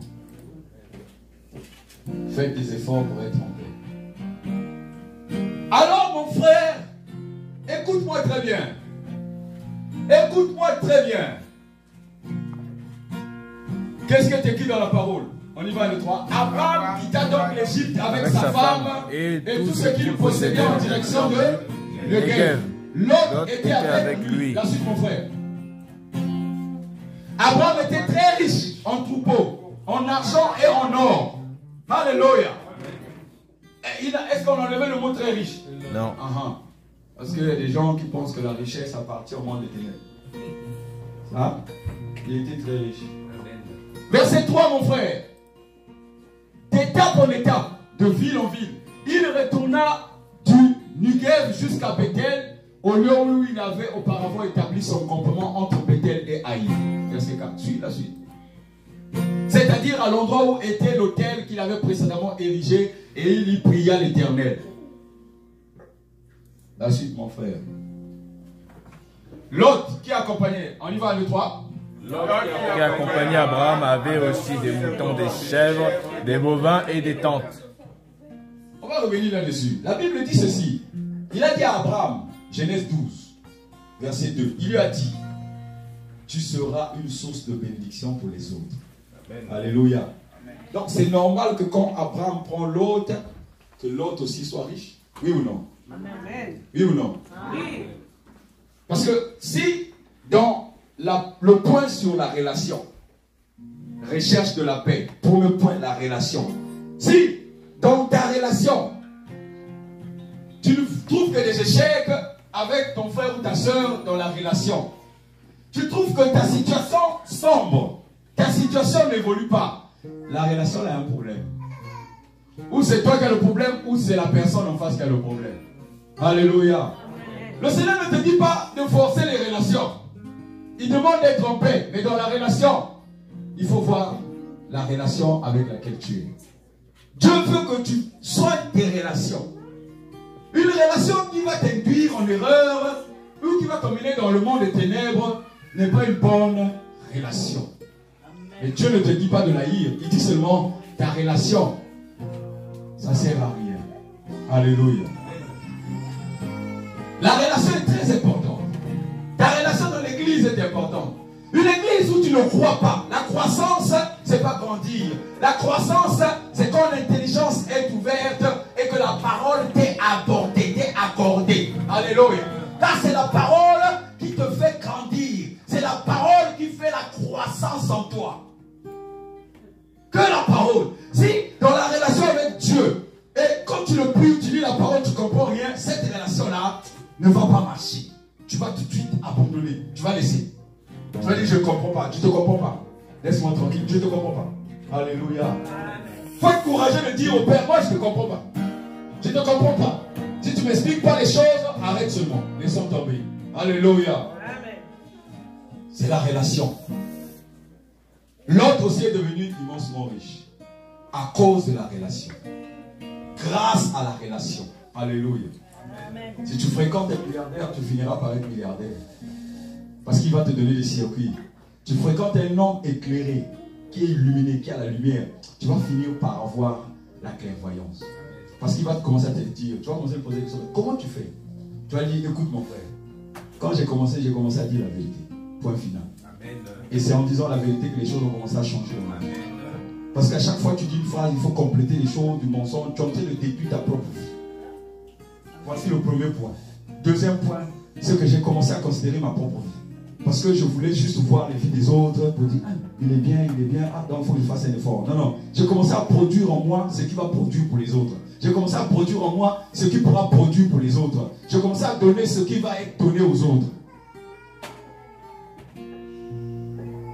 Faites des efforts pour être en paix. Alors mon frère, écoute-moi très bien. Écoute-moi très bien. Qu'est-ce qui est écrit dans la parole? On y va le 3. Abraham quitta donc l'Égypte avec sa femme et tout ce qu'il possédait en direction de Negev. Lot était avec lui. La suite, mon frère. Abraham était très riche en troupeaux, en argent et en or. Alléluia. Est-ce qu'on a enlevé le mot très riche? Non. Parce qu'il y a des gens qui pensent que la richesse appartient au monde des ténèbres. Hein? Il était très riche. Verset 3, mon frère. D'étape en étape, de ville en ville, il retourna du Negev jusqu'à Bethel, au lieu où il avait auparavant établi son campement entre Bethel et Haï. Verset 4. Suis la suite. C'est-à-dire à l'endroit où était l'autel qu'il avait précédemment érigé, et il y pria l'Éternel. La suite, mon frère. L'autre qui accompagnait, on y va le 3. Qui accompagnait Abraham avait aussi des moutons, des chèvres, des bovins et des tentes. On va revenir là-dessus. La Bible dit ceci. Il a dit à Abraham, Genèse 12, verset 2, il lui a dit, tu seras une source de bénédiction pour les autres. Amen. Alléluia. Amen. Donc c'est normal que quand Abraham prend l'autre, que l'autre aussi soit riche. Oui ou non? Amen. Oui ou non? Oui. Parce que si dans le point sur la relation, recherche de la paix, pour le point la relation, si dans ta relation, tu ne trouves que des échecs avec ton frère ou ta soeur dans la relation. Tu trouves que ta situation sombre, ta situation n'évolue pas. La relation a un problème. Ou c'est toi qui as le problème, ou c'est la personne en face qui a le problème. Alléluia. Le Seigneur ne te dit pas de forcer les relations. Il demande d'être en paix. Mais dans la relation, il faut voir la relation avec laquelle tu es. Dieu veut que tu soignes tes relations. Une relation qui va t'induire en erreur ou qui va t'emmener dans le monde des ténèbres n'est pas une bonne relation. Mais Dieu ne te dit pas de la haïr. Il dit seulement ta relation. Ça ne sert à rien. Alléluia. La relation est très importante. Ta relation dans l'église est importante. Une église où tu ne crois pas. La croissance, c'est pas grandir. La croissance, c'est quand l'intelligence est ouverte et que la parole t'est abordée, t'est accordée. Alléluia. Car c'est la parole qui te fait grandir. C'est la parole qui fait la croissance en toi. Que la parole. Si dans la relation avec Dieu, et quand tu le pries, tu lis la parole, tu ne comprends rien, cette relation-là ne va pas marcher. Tu vas tout de suite abandonner. Tu vas laisser. Tu vas dire, je ne comprends pas. Tu ne te comprends pas. Laisse-moi tranquille. Je ne te comprends pas. Alléluia. Il faut être courageux de dire au Père, moi je ne te comprends pas. Je ne te comprends pas. Si tu ne m'expliques pas les choses, arrête seulement. Laissons tomber. Alléluia. C'est la relation. L'autre aussi est devenu immensement riche. À cause de la relation. Grâce à la relation. Alléluia. Amen. Si tu fréquentes un milliardaire, tu finiras par être milliardaire. Parce qu'il va te donner des circuits. Tu fréquentes un homme éclairé, qui est illuminé, qui a la lumière. Tu vas finir par avoir la clairvoyance. Parce qu'il va commencer à te dire, tu vas commencer à te poser des questions. Comment tu fais? Tu vas dire, écoute mon frère. Quand j'ai commencé à dire la vérité. Point final. Amen. Et c'est en disant la vérité que les choses ont commencé à changer. Amen. Parce qu'à chaque fois que tu dis une phrase, il faut compléter les choses du mensonge. Tu es en train de détruire ta propre vie. Voici le premier point. Deuxième point, c'est que j'ai commencé à considérer ma propre vie. Parce que je voulais juste voir les vies des autres pour dire, ah, il est bien, ah, donc il faut que je fasse un effort. Non, non. J'ai commencé à produire en moi ce qui va produire pour les autres. J'ai commencé à produire en moi ce qui pourra produire pour les autres. J'ai commencé à donner ce qui va être donné aux autres.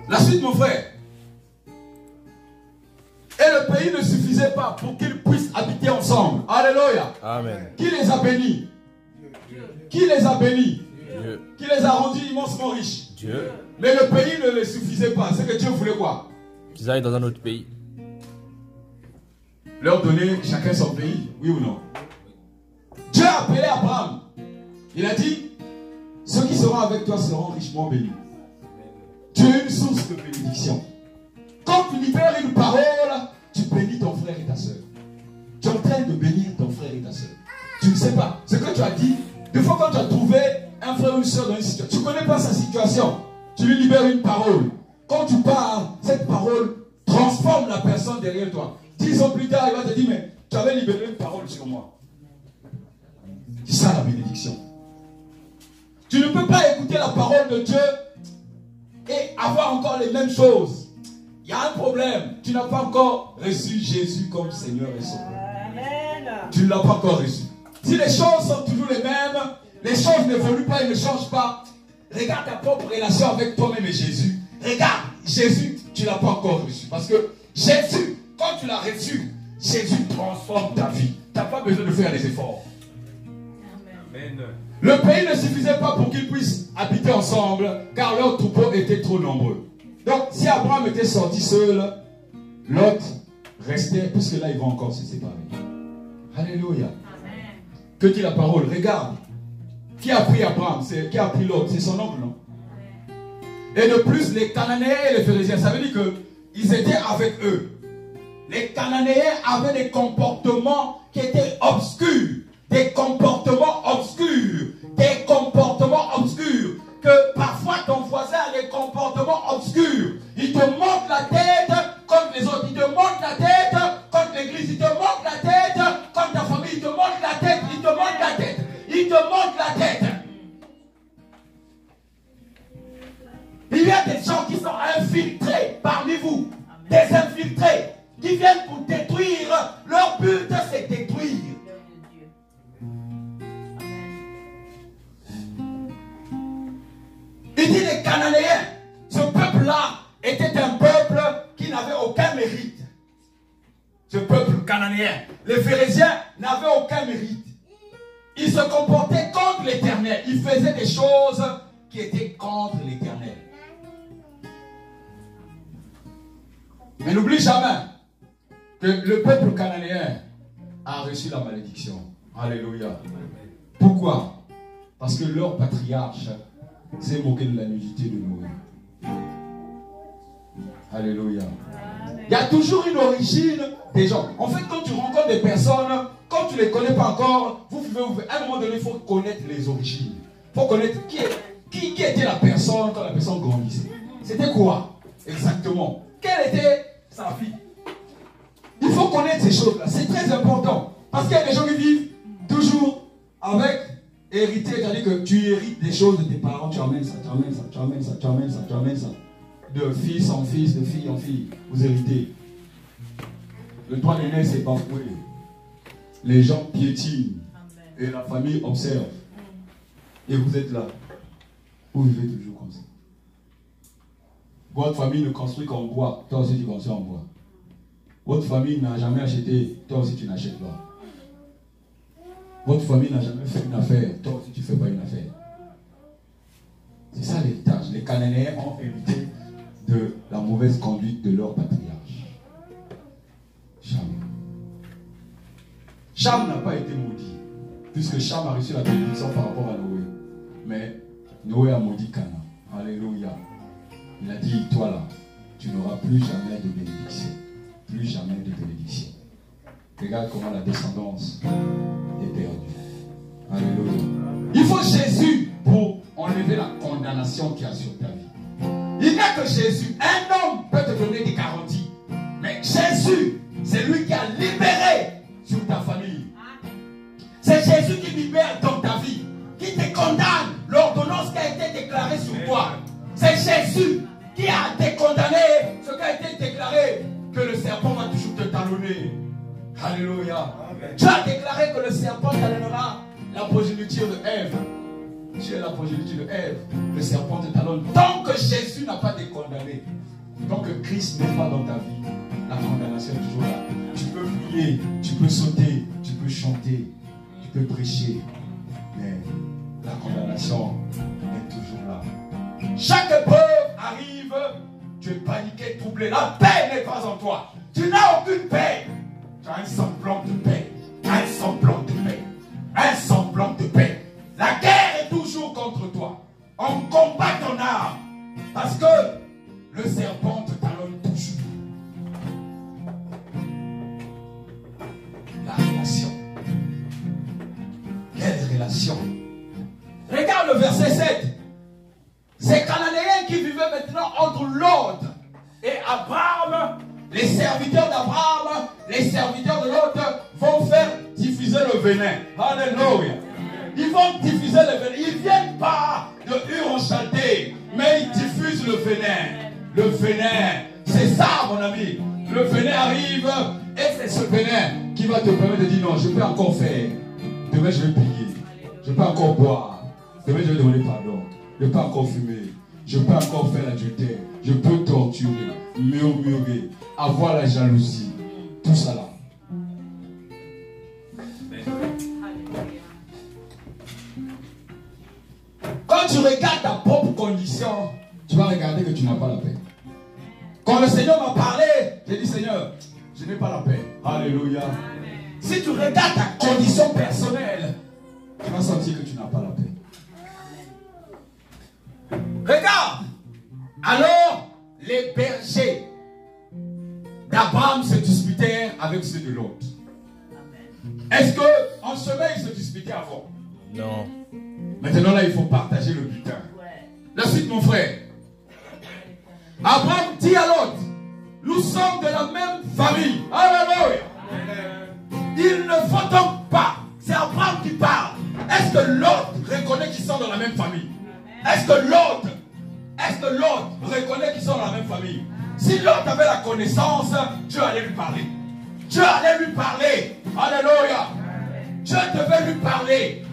La suite, mon frère. Et le pays ne suffisait pas pour qu'ils puissent habiter ensemble. Alléluia. Amen. Qui les a bénis? Qui les a bénis? Dieu. Qui les a rendus immensement riches? Dieu. Mais le pays ne les suffisait pas. C'est que Dieu voulait quoi? Qu'ils aillent dans un autre pays. Leur donner chacun son pays, oui ou non? Dieu a appelé Abraham. Il a dit, ceux qui seront avec toi seront richement bénis. Dieu est une source de bénédiction. Quand tu libères une parole, tu bénis ton frère et ta soeur. Tu es en train de bénir ton frère et ta soeur. Tu ne sais pas. Ce que tu as dit, des fois quand tu as trouvé un frère ou une soeur dans une situation, tu ne connais pas sa situation. Tu lui libères une parole. Quand tu parles, cette parole transforme la personne derrière toi. 10 ans plus tard, il va te dire, mais tu avais libéré une parole sur moi. C'est ça la bénédiction. Tu ne peux pas écouter la parole de Dieu et avoir encore les mêmes choses. Il y a un problème. Tu n'as pas encore reçu Jésus comme Seigneur et Sauveur. Amen. Tu ne l'as pas encore reçu. Si les choses sont toujours les mêmes, les choses n'évoluent pas et ne changent pas, regarde ta propre relation avec toi-même et Jésus. Regarde, Jésus, tu ne l'as pas encore reçu. Parce que Jésus, quand tu l'as reçu, Jésus transforme ta vie. Tu n'as pas besoin de faire des efforts. Amen. Le pays ne suffisait pas pour qu'ils puissent habiter ensemble, car leurs troupeaux étaient trop nombreux. Donc, si Abraham était sorti seul, Lot restait, puisque là, ils vont encore se séparer. Alléluia. Amen. Que dit la parole? Regarde. Qui a pris Abraham? Qui a pris Lot? C'est son oncle, non? Amen. Et de plus, les Cananéens et les Phérésiens, ça veut dire qu'ils étaient avec eux. Les Cananéens avaient des comportements qui étaient obscurs. Des comportements obscurs. Des comportements obscurs. Que parfois ton voisin a des comportements obscurs. Il te monte la tête contre les autres. Il te monte la tête contre l'église. Il te monte la tête contre ta famille. Il te monte la tête. Il te monte la tête. Il te monte la tête. Il y a des gens qui sont infiltrés parmi vous. Des infiltrés qui viennent pour détruire. Leur but, c'est détruire Il dit les Cananéens, ce peuple-là était un peuple qui n'avait aucun mérite. Ce peuple cananéen, les Phérésiens n'avaient aucun mérite. Ils se comportaient contre l'Éternel. Ils faisaient des choses qui étaient contre l'Éternel. Mais n'oublie jamais que le peuple cananéen a reçu la malédiction. Alléluia. Pourquoi? Parce que leur patriarche s'est moqué de la nudité de Noé. Alléluia. Il y a toujours une origine des gens. En fait, quand tu rencontres des personnes, quand tu ne les connais pas encore, à un moment donné, il faut connaître les origines. Il faut connaître qui était la personne quand la personne grandissait. C'était quoi exactement? Quelle était sa vie? Il faut connaître ces choses-là. C'est très important. Parce qu'il y a des gens qui vivent toujours avec hériter. C'est-à-dire que tu hérites des choses de tes parents. Tu amènes ça, tu amènes ça, tu amènes ça, tu amènes ça, tu amènes ça. De fils en fils, de fille en fille. Vous héritez. Le droit d'aîné, c'est bafoué. Les gens piétinent. Et la famille observe. Et vous êtes là. Vous vivez toujours comme ça. Votre famille ne construit qu'en bois. Toi aussi, tu construis en bois. Votre famille n'a jamais acheté. Toi aussi, tu n'achètes pas. Votre famille n'a jamais fait une affaire. Toi aussi, tu ne fais pas une affaire. C'est ça l'héritage. Les Cananéens ont hérité de la mauvaise conduite de leur patriarche. Cham. Cham n'a pas été maudit, puisque Cham a reçu la bénédiction par rapport à Noé. Mais Noé a maudit Canaan. Alléluia. Il a dit, toi là, tu n'auras plus jamais de bénédiction. Plus jamais de bénédiction. Regarde comment la descendance est perdue. Alléluia. Il faut Jésus pour enlever la condamnation qu'il y a sur ta vie. Il n'y a que Jésus. Un homme peut te donner des garanties. Mais Jésus, c'est lui qui a libéré sur ta famille. C'est Jésus qui libère dans ta vie. Qui te condamne. L'ordonnance qui a été déclarée sur toi. C'est Jésus qui a décondamné ce qui a été déclaré. Que le serpent va toujours te talonner. Alléluia. Tu as déclaré que le serpent talonnera la progéniture de Ève. Tu es la progéniture de Ève. Le serpent te talonne. Tant que Jésus n'a pas décondamné, tant que Christ n'est pas dans ta vie, la condamnation est toujours là. Tu peux prier, tu peux sauter, tu peux chanter, tu peux prêcher, mais la condamnation est toujours là. Chaque épreuve arrive, tu es paniqué, troublé. La paix n'est pas en toi. Tu n'as aucune paix. Tu as un semblant de paix. Un semblant de paix. Un semblant de paix. La guerre est toujours contre toi. On combat ton âme. Parce que le serpent te talonne toujours. La relation. Quelle relation? Regarde le verset 7. Ces Cananéens qui vivaient maintenant entre Lot et Abraham, les serviteurs d'Abraham, les serviteurs de Lot vont faire diffuser le venin. Alléluia. Ils vont diffuser le venin. Ils ne viennent pas de Ur en Chaldée, mais ils diffusent le venin. Le venin, c'est ça mon ami. Le venin arrive et c'est ce venin qui va te permettre de dire non, je peux encore faire. Demain je vais prier. Je peux encore boire. Demain je vais demander pardon. Je peux encore fumer. Je peux encore faire l'adultère. Je peux torturer, murmurer, avoir la jalousie. Tout ça là. Quand tu regardes ta propre condition, tu vas regarder que tu n'as pas la paix. Quand le Seigneur m'a parlé, j'ai dit Seigneur, je n'ai pas la paix. Alléluia. Si tu regardes ta condition personnelle, tu vas sentir que tu n'as pas la paix. Regarde. Alors, les bergers d'Abraham se disputèrent avec ceux de l'autre. Est-ce qu'en chemin, ils se disputaient avant? Non. Maintenant, là, il faut partager le butin. La suite, mon frère. Abraham dit à l'autre, nous sommes de la même famille. Alléluia. Il ne faut donc pas. C'est Abraham qui parle. Est-ce que l'autre reconnaît qu'ils sont dans la même famille? Est-ce que l'autre reconnaît qu'ils sont dans la même famille? Si l'autre avait la connaissance, Dieu allait lui parler. Dieu allait lui parler. Alléluia. Dieu devait lui parler.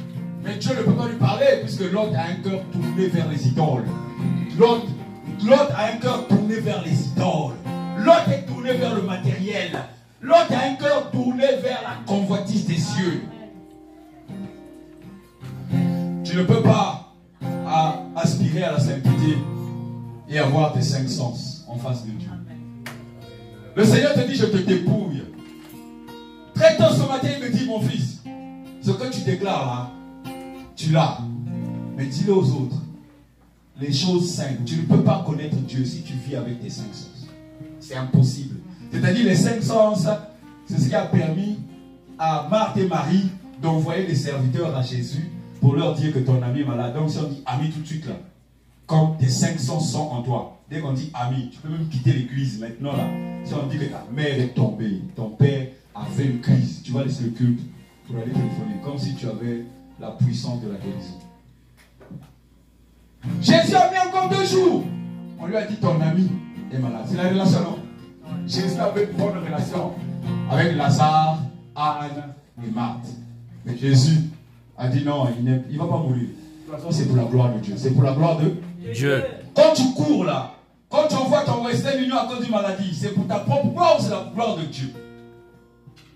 Mais Dieu ne peut pas lui parler puisque Lot a un cœur tourné vers les idoles. Lot a un cœur tourné vers les idoles. Lot est tourné vers le matériel. Lot a un cœur tourné vers la convoitise des cieux. Tu ne peux pas aspirer à la sainteté et avoir tes 5 sens en face de Dieu. Le Seigneur te dit, je te dépouille. Très tôt ce matin, il me dit, mon fils, ce que tu déclares là, tu l'as. Mais dis-le aux autres. Les choses saintes. Tu ne peux pas connaître Dieu si tu vis avec tes 5 sens. C'est impossible. C'est-à-dire les 5 sens, c'est ce qui a permis à Marthe et Marie d'envoyer des serviteurs à Jésus pour leur dire que ton ami est malade. Donc si on dit ami tout de suite là, quand tes 5 sens sont en toi, dès qu'on dit ami, tu peux même quitter l'église maintenant là. Si on dit que ta mère est tombée, ton père a fait une crise, tu vas laisser le culte pour aller téléphoner, comme si tu avais la puissance de la guérison. Jésus a mis encore 2 jours. On lui a dit ton ami est malade. C'est la relation, non? Jésus avait une bonne relation avec Lazare, Anne et Marthe. Mais Jésus a dit non, il ne va pas mourir. De toute façon, c'est pour la gloire de Dieu. C'est pour la gloire de Dieu. Quand tu cours là, quand tu envoies ton Western Union à cause d'une maladie, c'est pour ta propre gloire ou c'est la gloire de Dieu?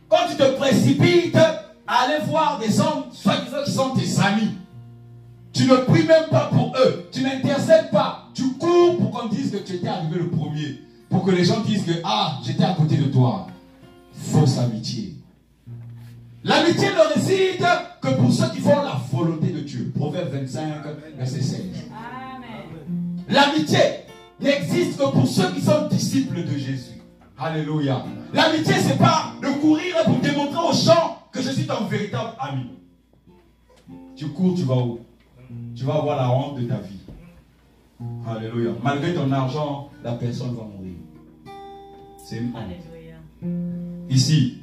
Quand tu te précipites à aller voir des hommes, soi-disant qui sont tes amis, tu ne pries même pas pour eux, tu n'intercèdes pas, tu cours pour qu'on dise que tu étais arrivé le premier, pour que les gens disent que ah, j'étais à côté de toi. Fausse amitié. L'amitié ne réside que pour ceux qui font la volonté de Dieu. Proverbe 25, verset 16. Amen. L'amitié n'existe que pour ceux qui sont disciples de Jésus. Alléluia. L'amitié, ce n'est pas de courir pour démontrer aux gens que je suis ton véritable ami. Tu cours, tu vas où? Tu vas avoir la honte de ta vie. Alléluia. Malgré ton argent, la personne va mourir. C'est une honte. Alléluia. Ici,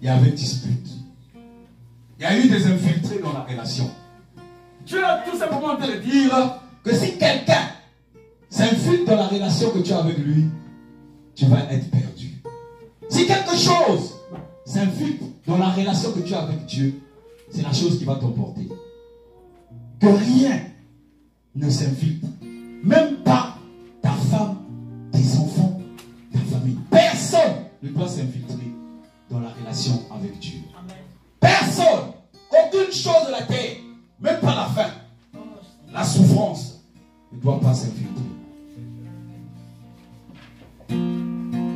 il y avait dispute. Il y a eu des infiltrés dans la relation. Dieu a tout simplement en train de dire que si quelqu'un s'infiltre dans la relation que tu as avec lui, tu vas être perdu. Si quelque chose s'infiltre dans la relation que tu as avec Dieu, c'est la chose qui va t'emporter. Que rien ne s'infiltre. Même pas ta femme, tes enfants, ta famille. Personne ne doit s'infiltrer dans la relation avec Dieu. Amen. Personne. Aucune chose de la terre, même pas la faim, la souffrance, ne doit pas s'infiltrer.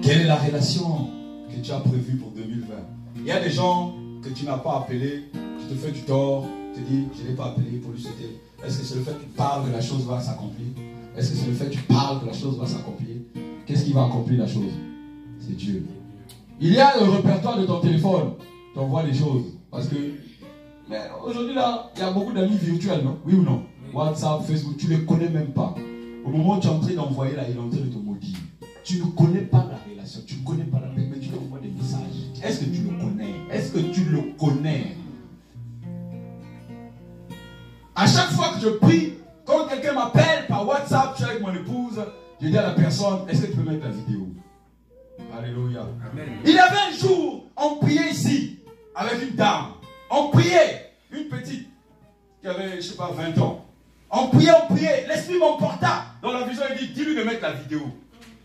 Quelle est la relation que tu as prévue pour 2020? Il y a des gens que tu n'as pas appelés, tu te fais du tort, tu te dis, je ne l'ai pas appelé pour lui souhaiter. Est-ce que c'est le fait que tu parles que la chose va s'accomplir? Est-ce que c'est le fait que tu parles que la chose va s'accomplir? Qu'est-ce qui va accomplir la chose? C'est Dieu. Il y a le répertoire de ton téléphone. Tu envoies des choses. Parce que, mais aujourd'hui là, il y a beaucoup d'amis virtuels, non? Oui ou non? WhatsApp, Facebook, tu ne les connais même pas. Au moment où tu es en train d'envoyer là, il est en train de te maudire. Tu ne connais pas la relation, tu ne connais pas la paix, mais tu lui envoies des messages. Est-ce que tu le connais? Est-ce que tu le connais? À chaque fois que je prie, quand quelqu'un m'appelle par WhatsApp, je suis avec mon épouse, je dis à la personne, est-ce que tu peux mettre la vidéo? Alléluia. Amen. Il y avait un jour, on priait ici, avec une dame. On priait, une petite, qui avait, je ne sais pas, 20 ans. On priait, l'esprit m'emporta. Dans la vision, il dit, dis-lui de mettre la vidéo.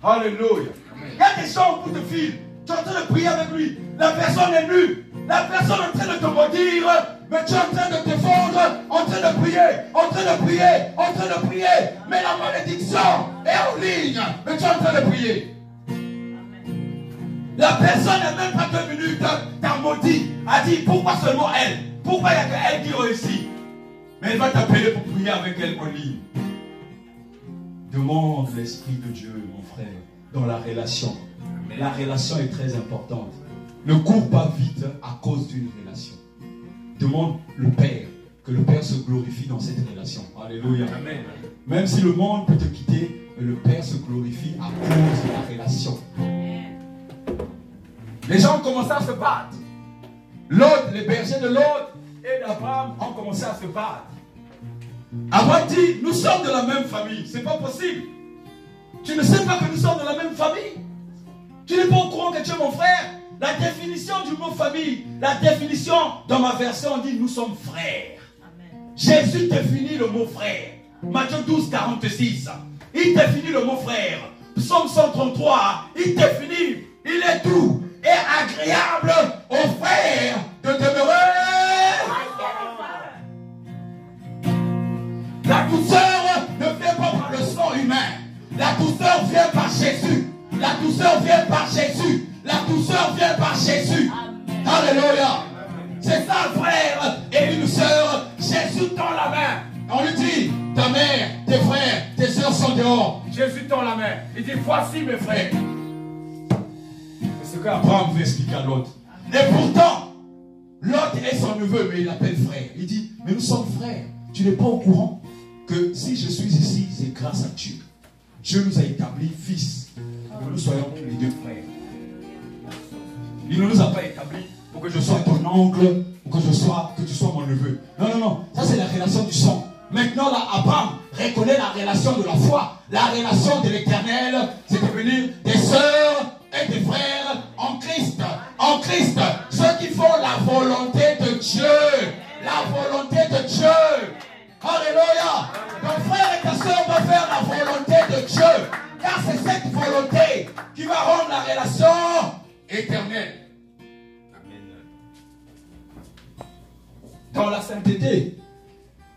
Alléluia. Il y a des gens au bout de fil. Tu es en train de prier avec lui. La personne est nue. La personne est en train de te maudire. Mais tu es en train de te fondre. En train de prier. En train de prier. En train de prier. Mais la malédiction est en ligne. Mais tu es en train de prier. La personne n'a même pas 2 minutes. T'a maudit. A dit pourquoi seulement elle? Pourquoi il n'y a qu'elle qui réussit? Mais elle va t'appeler pour prier avec elle en ligne. Demande l'Esprit de Dieu, mon frère, dans la relation. Mais la relation est très importante. Ne cours pas vite à cause d'une relation. Demande le Père, que le Père se glorifie dans cette relation. Alléluia. Amen. Même si le monde peut te quitter, mais le Père se glorifie à cause de la relation. Les gens ont commencé à se battre. L'autre, les bergers de l'autre et d'Abraham ont commencé à se battre. Abraham dit, nous sommes de la même famille. C'est pas possible. Tu ne sais pas que nous sommes de la même famille. Tu n'es pas au courant que tu es mon frère. La définition du mot famille, la définition dans ma version, on dit nous sommes frères. Amen. Jésus définit le mot frère. Matthieu 12, 46. Il définit le mot frère. Psaume 133, il définit, il est doux et agréable aux frères de demeurer. La douceur ne vient pas par le sang humain. La douceur vient par Jésus. La douceur vient par Jésus. La douceur vient par Jésus. Alléluia. C'est ça, frère et une sœur. Jésus tend la main. On lui dit, ta mère, tes frères, tes sœurs sont dehors. Jésus tend la main. Il dit, voici mes frères. C'est ce qu'Abraham veut expliquer à l'autre. Et pourtant, l'autre est son neveu, mais il l'appelle frère. Il dit, mais nous sommes frères. Tu n'es pas au courant que si je suis ici, c'est grâce à Dieu. Dieu nous a établis fils. Pour que nous soyons tous les deux frères. Il ne nous a pas établis pour que je sois ton oncle, pour que tu sois mon neveu. Non, non, non. Ça, c'est la relation du sang. Maintenant, là, Abraham reconnaît la relation de la foi. La relation de l'éternel, c'est devenu des sœurs et des frères en Christ. En Christ. Ceux qui font la volonté de Dieu. La volonté de Dieu. Alléluia. Ton frère et ta sœur doivent faire la volonté de Dieu. Car c'est cette volonté qui va rendre la relation éternelle. Dans la sainteté,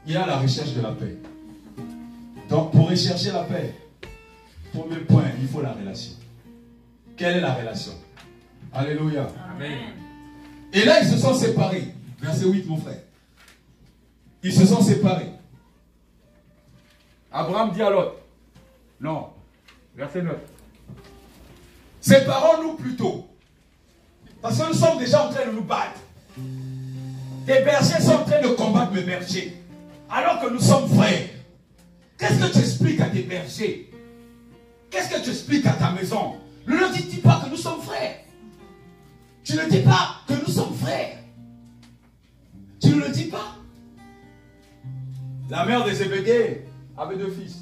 il y a la recherche de la paix. Donc, pour rechercher la paix, premier point, il faut la relation. Quelle est la relation? Alléluia. Amen. Et là, ils se sont séparés. Verset 8, mon frère. Ils se sont séparés. Abraham dit à l'autre. Non. Verset 9. Séparons-nous plutôt. Parce que nous sommes déjà en train de nous battre. Tes bergers sont en train de combattre mes bergers. Alors que nous sommes frères. Qu'est-ce que tu expliques à tes bergers? Qu'est-ce que tu expliques à ta maison? Ne leur dis pas que nous sommes frères. Tu ne dis pas que nous sommes frères. Tu ne le dis pas. La mère de Zébédée avait 2 fils.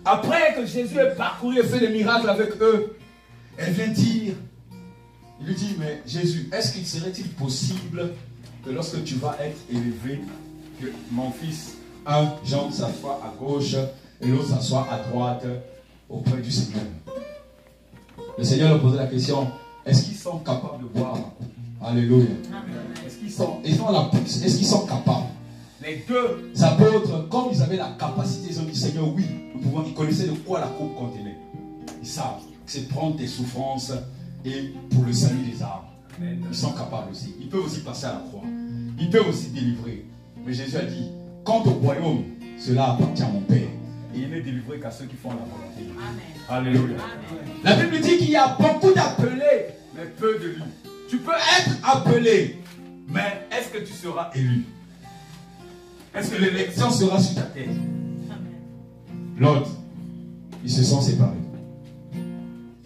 Après que Jésus ait parcouru et fait des miracles avec eux, elle vient dire, il lui dit, mais Jésus, est-ce qu'il serait-il possible que lorsque tu vas être élevé, que mon fils, un jambe s'assoit à gauche et l'autre s'assoit à droite auprès du Seigneur? Le Seigneur leur posait la question, est-ce qu'ils sont capables de voir? Alléluia. Est-ce qu'ils sont capables? Les 2 apôtres, comme ils avaient la capacité, ils ont dit, Seigneur, oui, ils connaissaient de quoi la coupe contenait. Ils savent, c'est prendre tes souffrances et pour le salut des âmes. Ils sont capables aussi. Ils peuvent aussi passer à la croix. Ils peuvent aussi délivrer. Mais Jésus a dit, quant au royaume, cela appartient à mon Père. Et il n'est délivré qu'à ceux qui font la volonté. Amen. Alléluia. Amen. La Bible dit qu'il y a beaucoup d'appelés, mais peu de lui. Tu peux être appelé, mais est-ce que tu seras élu? Est-ce que l'élection sera sur ta tête? L'autre, ils se sont séparés.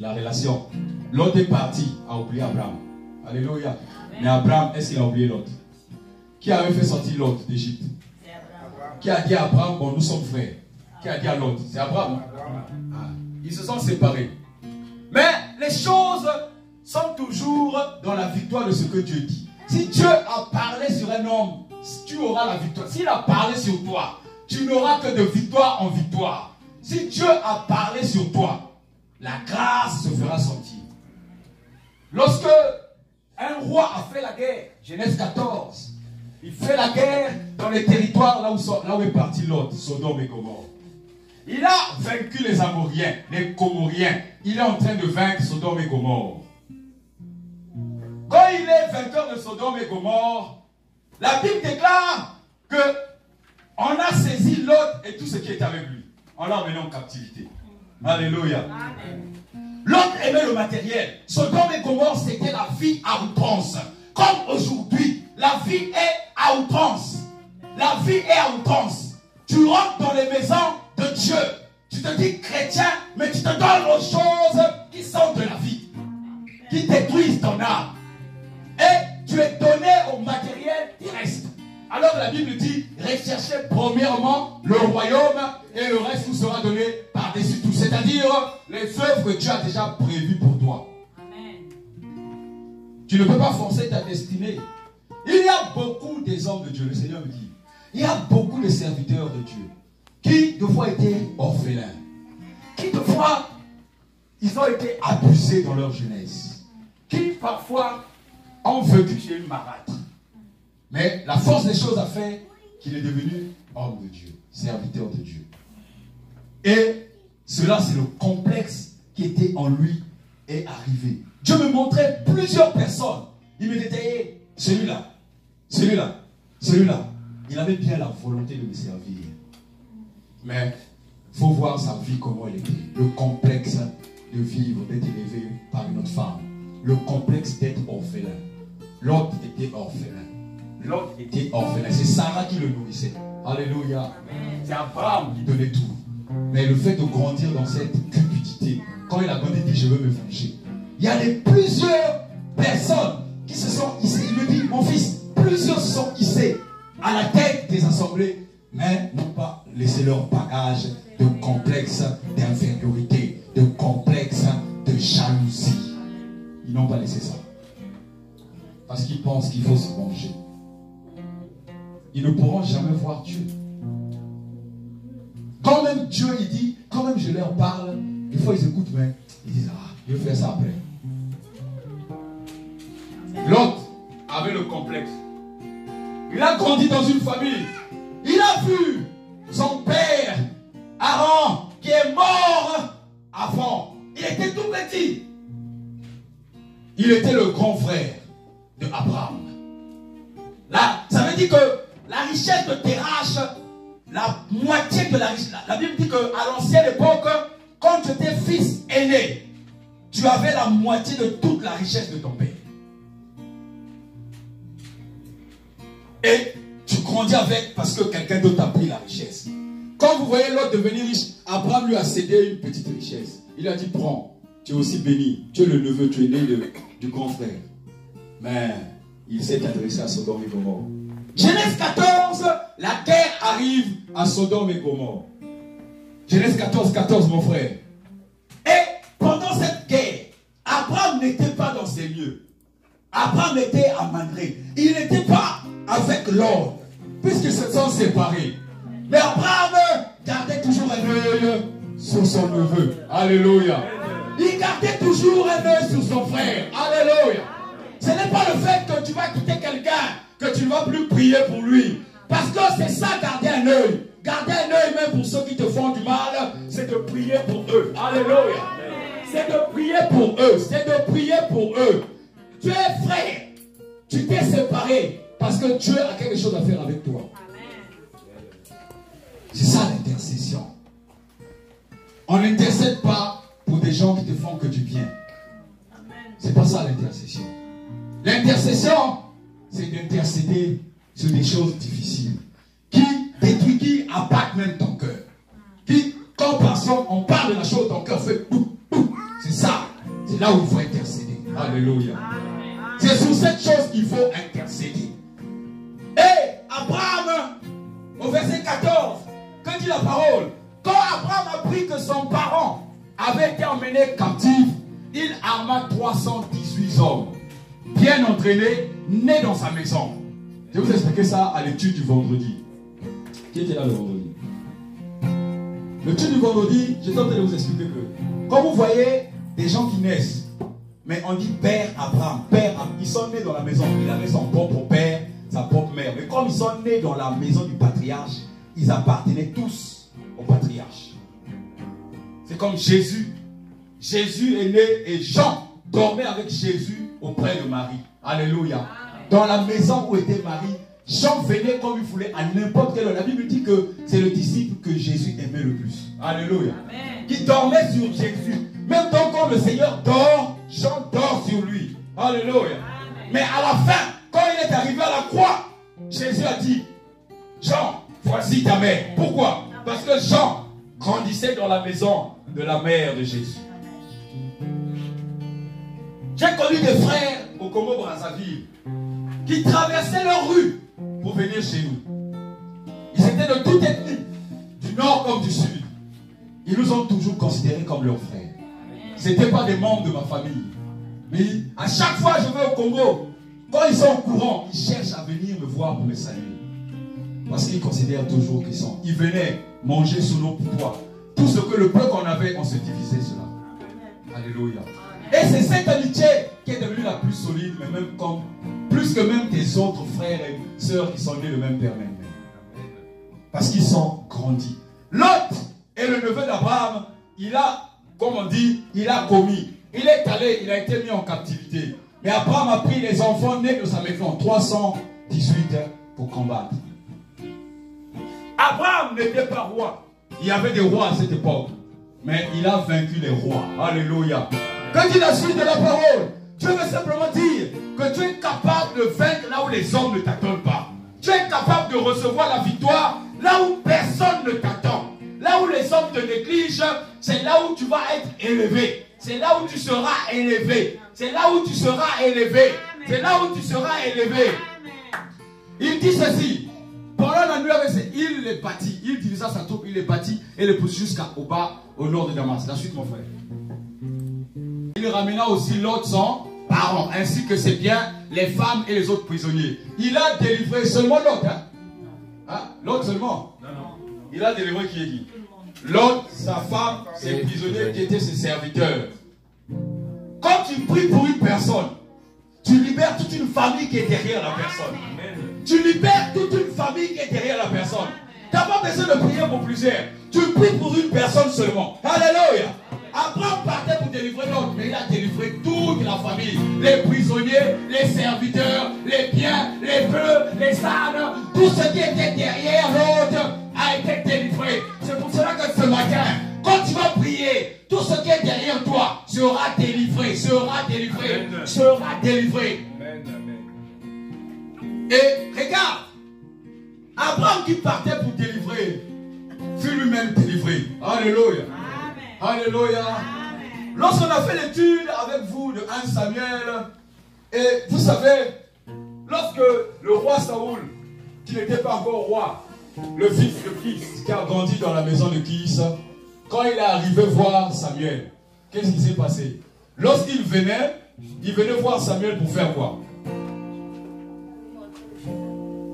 La relation. L'autre est parti, a oublié Abraham. Alléluia. Mais Abraham, est-ce qu'il a oublié l'autre? Qui avait fait sortir l'autre d'Égypte? Qui a dit à Abraham, bon, nous sommes frères? Qui a dit à l'autre? C'est Abraham. Ah, ils se sont séparés. Mais les choses sont toujours dans la victoire de ce que Dieu dit. Si Dieu a parlé sur un homme, tu auras la victoire. S'il a parlé sur toi, tu n'auras que de victoire en victoire. Si Dieu a parlé sur toi, la grâce se fera sentir. Lorsque un roi a fait la guerre, Genèse 14, il fait la guerre dans les territoires là où est parti Lot, Sodome et Gomorrhe. Il a vaincu les Amoriens, les Comoriens. Il est en train de vaincre Sodome et Gomorre. Quand il est vainqueur de Sodome et Gomorre, la Bible déclare que on a saisi Lot et tout ce qui est avec lui. On l'a emmené en captivité. Alléluia. Lot aimait le matériel. Sodome et Gomorre, c'était la vie à outrance. Comme aujourd'hui, la vie est à outrance. La vie est à outrance. Tu rentres dans les maisons de Dieu. Tu te dis chrétien, mais tu te donnes aux choses qui sont de la vie, qui détruisent ton âme. Et tu es donné au matériel terrestre. Alors la Bible dit, recherchez premièrement le royaume et le reste vous sera donné par-dessus tout. C'est-à-dire les œuvres que Dieu a déjà prévues pour toi. Amen. Tu ne peux pas forcer ta destinée. Il y a beaucoup des hommes de Dieu. Le Seigneur me dit, Il y a beaucoup de serviteurs de Dieu qui, de fois, étaient orphelins. Qui, de fois, ils ont été abusés dans leur jeunesse. Qui, parfois, ont vécu chez une marâtre. Mais la force des choses a fait qu'il est devenu homme de Dieu, serviteur de Dieu. Et cela, c'est le complexe qui était en lui est arrivé. Dieu me montrait plusieurs personnes. Il me détaillait celui-là, celui-là, celui-là. Il avait bien la volonté de me servir. Mais il faut voir sa vie, comment elle était. Le complexe de vivre, d'être élevé par une autre femme. Le complexe d'être orphelin. L'autre était orphelin. L'autre était orphelin. C'est Sarah qui le nourrissait. Alléluia. C'est Abraham qui donnait tout. Mais le fait de grandir dans cette cupidité, quand il a grandi, il dit, je veux me venger. Il y a plusieurs personnes qui se sont hissées. Il me dit, mon fils, plusieurs se sont hissés à la tête des assemblées, mais n'ont pas laissé leur bagage de complexe d'infériorité, de complexe de jalousie. Ils n'ont pas laissé ça. Parce qu'ils pensent qu'il faut se venger. Ils ne pourront jamais voir Dieu. Quand même Dieu, il dit, quand même je leur parle, des fois ils écoutent, mais ils disent, ah, je vais faire ça après. L'autre avait le complexe. Il a grandi dans une famille. Il a vu son père, Aaron, qui est mort avant. Il était tout petit. Il était le grand frère de Abraham. Là, ça veut dire que la richesse de Terach, la moitié de la richesse. La Bible dit qu'à l'ancienne époque, quand tu étais fils aîné, tu avais la moitié de toute la richesse de ton père. Et tu grandis avec parce que quelqu'un d'autre t'a pris la richesse. Quand vous voyez l'autre devenir riche, Abraham lui a cédé une petite richesse. Il a dit, prends, tu es aussi béni. Tu es le neveu, tu es né du grand frère. Mais il s'est adressé à Sodome et Gomorrhe. Genèse 14, la guerre arrive à Sodome et Gomorrhe. Genèse 14, 14, mon frère. Et pendant cette guerre, Abraham n'était pas dans ses lieux. Abraham était à Mamré. Il n'était pas avec l'ordre, puisqu'ils se sont séparés. Mais Abraham gardait toujours un œil sur son neveu. Alléluia. Il gardait toujours un œil sur son frère. Alléluia. Ce n'est pas le fait que tu vas quitter quelqu'un que tu ne vas plus prier pour lui. Parce que c'est ça, garder un œil. Garder un œil même pour ceux qui te font du mal, c'est de prier pour eux. Alléluia. C'est de prier pour eux. C'est de prier pour eux. Tu es frère. Tu t'es séparé parce que Dieu a quelque chose à faire avec toi. C'est ça l'intercession. On n'intercède pas pour des gens qui te font que du bien. C'est pas ça l'intercession. L'intercession, c'est d'intercéder sur des choses difficiles qui détruisent, qui abattent même ton cœur. Qui, quand on parle de la chose, ton cœur fait boum, boum. C'est ça. C'est là où il faut intercéder. Alléluia. C'est sur cette chose qu'il faut intercéder. Et Abraham, au verset 14, que dit la parole? Quand Abraham a appris que son parent avait été emmené captif, il arma 318 hommes, bien entraînés, nés dans sa maison. Je vais vous expliquer ça à l'étude du vendredi. Qui était là le vendredi? L'étude du vendredi, j'étais en train de vous expliquer que quand vous voyez des gens qui naissent, mais on dit père Abraham, ils sont nés dans la maison. Il avait son propre père, sa propre mère. Mais comme ils sont nés dans la maison du patriarche, ils appartenaient tous au patriarche. C'est comme Jésus. Jésus est né et Jean dormait avec Jésus auprès de Marie. Alléluia. Dans la maison où était Marie, Jean venait comme il voulait à n'importe quelle heure. La Bible dit que c'est le disciple que Jésus aimait le plus. Alléluia. Amen. Qui dormait sur Jésus. Même donc quand le Seigneur dort, Jean dort sur lui. Alléluia. Amen. Mais à la fin, quand il est arrivé à la croix, Jésus a dit, Jean, voici ta mère. Pourquoi? Parce que Jean grandissait dans la maison de la mère de Jésus. J'ai connu des frères au Congo-Brazzaville qui traversaient leur rue pour venir chez nous. Ils étaient de toute ethnie, du nord comme du sud. Ils nous ont toujours considérés comme leurs frères. Ce n'étaient pas des membres de ma famille. Mais à chaque fois que je vais au Congo, quand ils sont au courant, ils cherchent à venir me voir pour me saluer. Parce qu'ils considèrent toujours qu'ils sont. Ils venaient manger sous nos pouvoirs. Tout ce que le peu qu'on avait, on se divisait cela. Alléluia. Et c'est cette amitié qui est devenue la plus solide, mais même comme plus que même tes autres frères et sœurs qui sont nés le même père, même. Parce qu'ils sont grandis. Lot est le neveu d'Abraham. Il a, comme on dit, il a commis. Il est allé, il a été mis en captivité. Mais Abraham a pris les enfants nés de sa maison, 318 pour combattre. Abraham n'était pas roi. Il y avait des rois à cette époque. Mais il a vaincu les rois. Alléluia. Que dit la suite de la parole? Dieu veut simplement dire que tu es capable de vaincre là où les hommes ne t'attendent pas. Tu es capable de recevoir la victoire là où personne ne t'attend. Là où les hommes te négligent, c'est là où tu vas être élevé. C'est là où tu seras élevé. C'est là où tu seras élevé. C'est là où tu seras élevé. Il dit ceci. Pendant la nuit avec ses, il les bâtit. Il divisa sa troupe, il les bâtit et les pousse jusqu'au bas, au nord de Damas. La suite, mon frère. Il ramena aussi l'autre son parents, ainsi que ses biens, les femmes et les autres prisonniers. Il a délivré seulement l'autre. L'autre seulement. Il a délivré qui est qui? L'autre, sa femme, ses prisonniers qui étaient ses serviteurs. Quand tu pries pour une personne, tu libères toute une famille qui est derrière la personne. Tu libères toute une famille qui est derrière la personne. Tu n'as pas besoin de prier pour plusieurs. Tu pries pour une personne seulement. Alléluia. Abraham partait pour délivrer l'autre, mais il a délivré toute la famille. Les prisonniers, les serviteurs, les biens, les bœufs, les ânes, tout ce qui était derrière l'autre a été délivré. C'est pour cela que ce matin, quand tu vas prier, tout ce qui est derrière toi sera délivré, sera délivré, sera délivré. Et regarde, Abraham qui partait pour délivrer, fut lui-même délivré. Alléluia. Alléluia. Lorsqu'on a fait l'étude avec vous de 1 Samuel, et vous savez, lorsque le roi Saoul, qui n'était pas encore roi, le fils de Kis, qui a grandi dans la maison de Kis, quand il est arrivé voir Samuel, qu'est-ce qui s'est passé? Lorsqu'il venait, il venait voir Samuel pour faire quoi?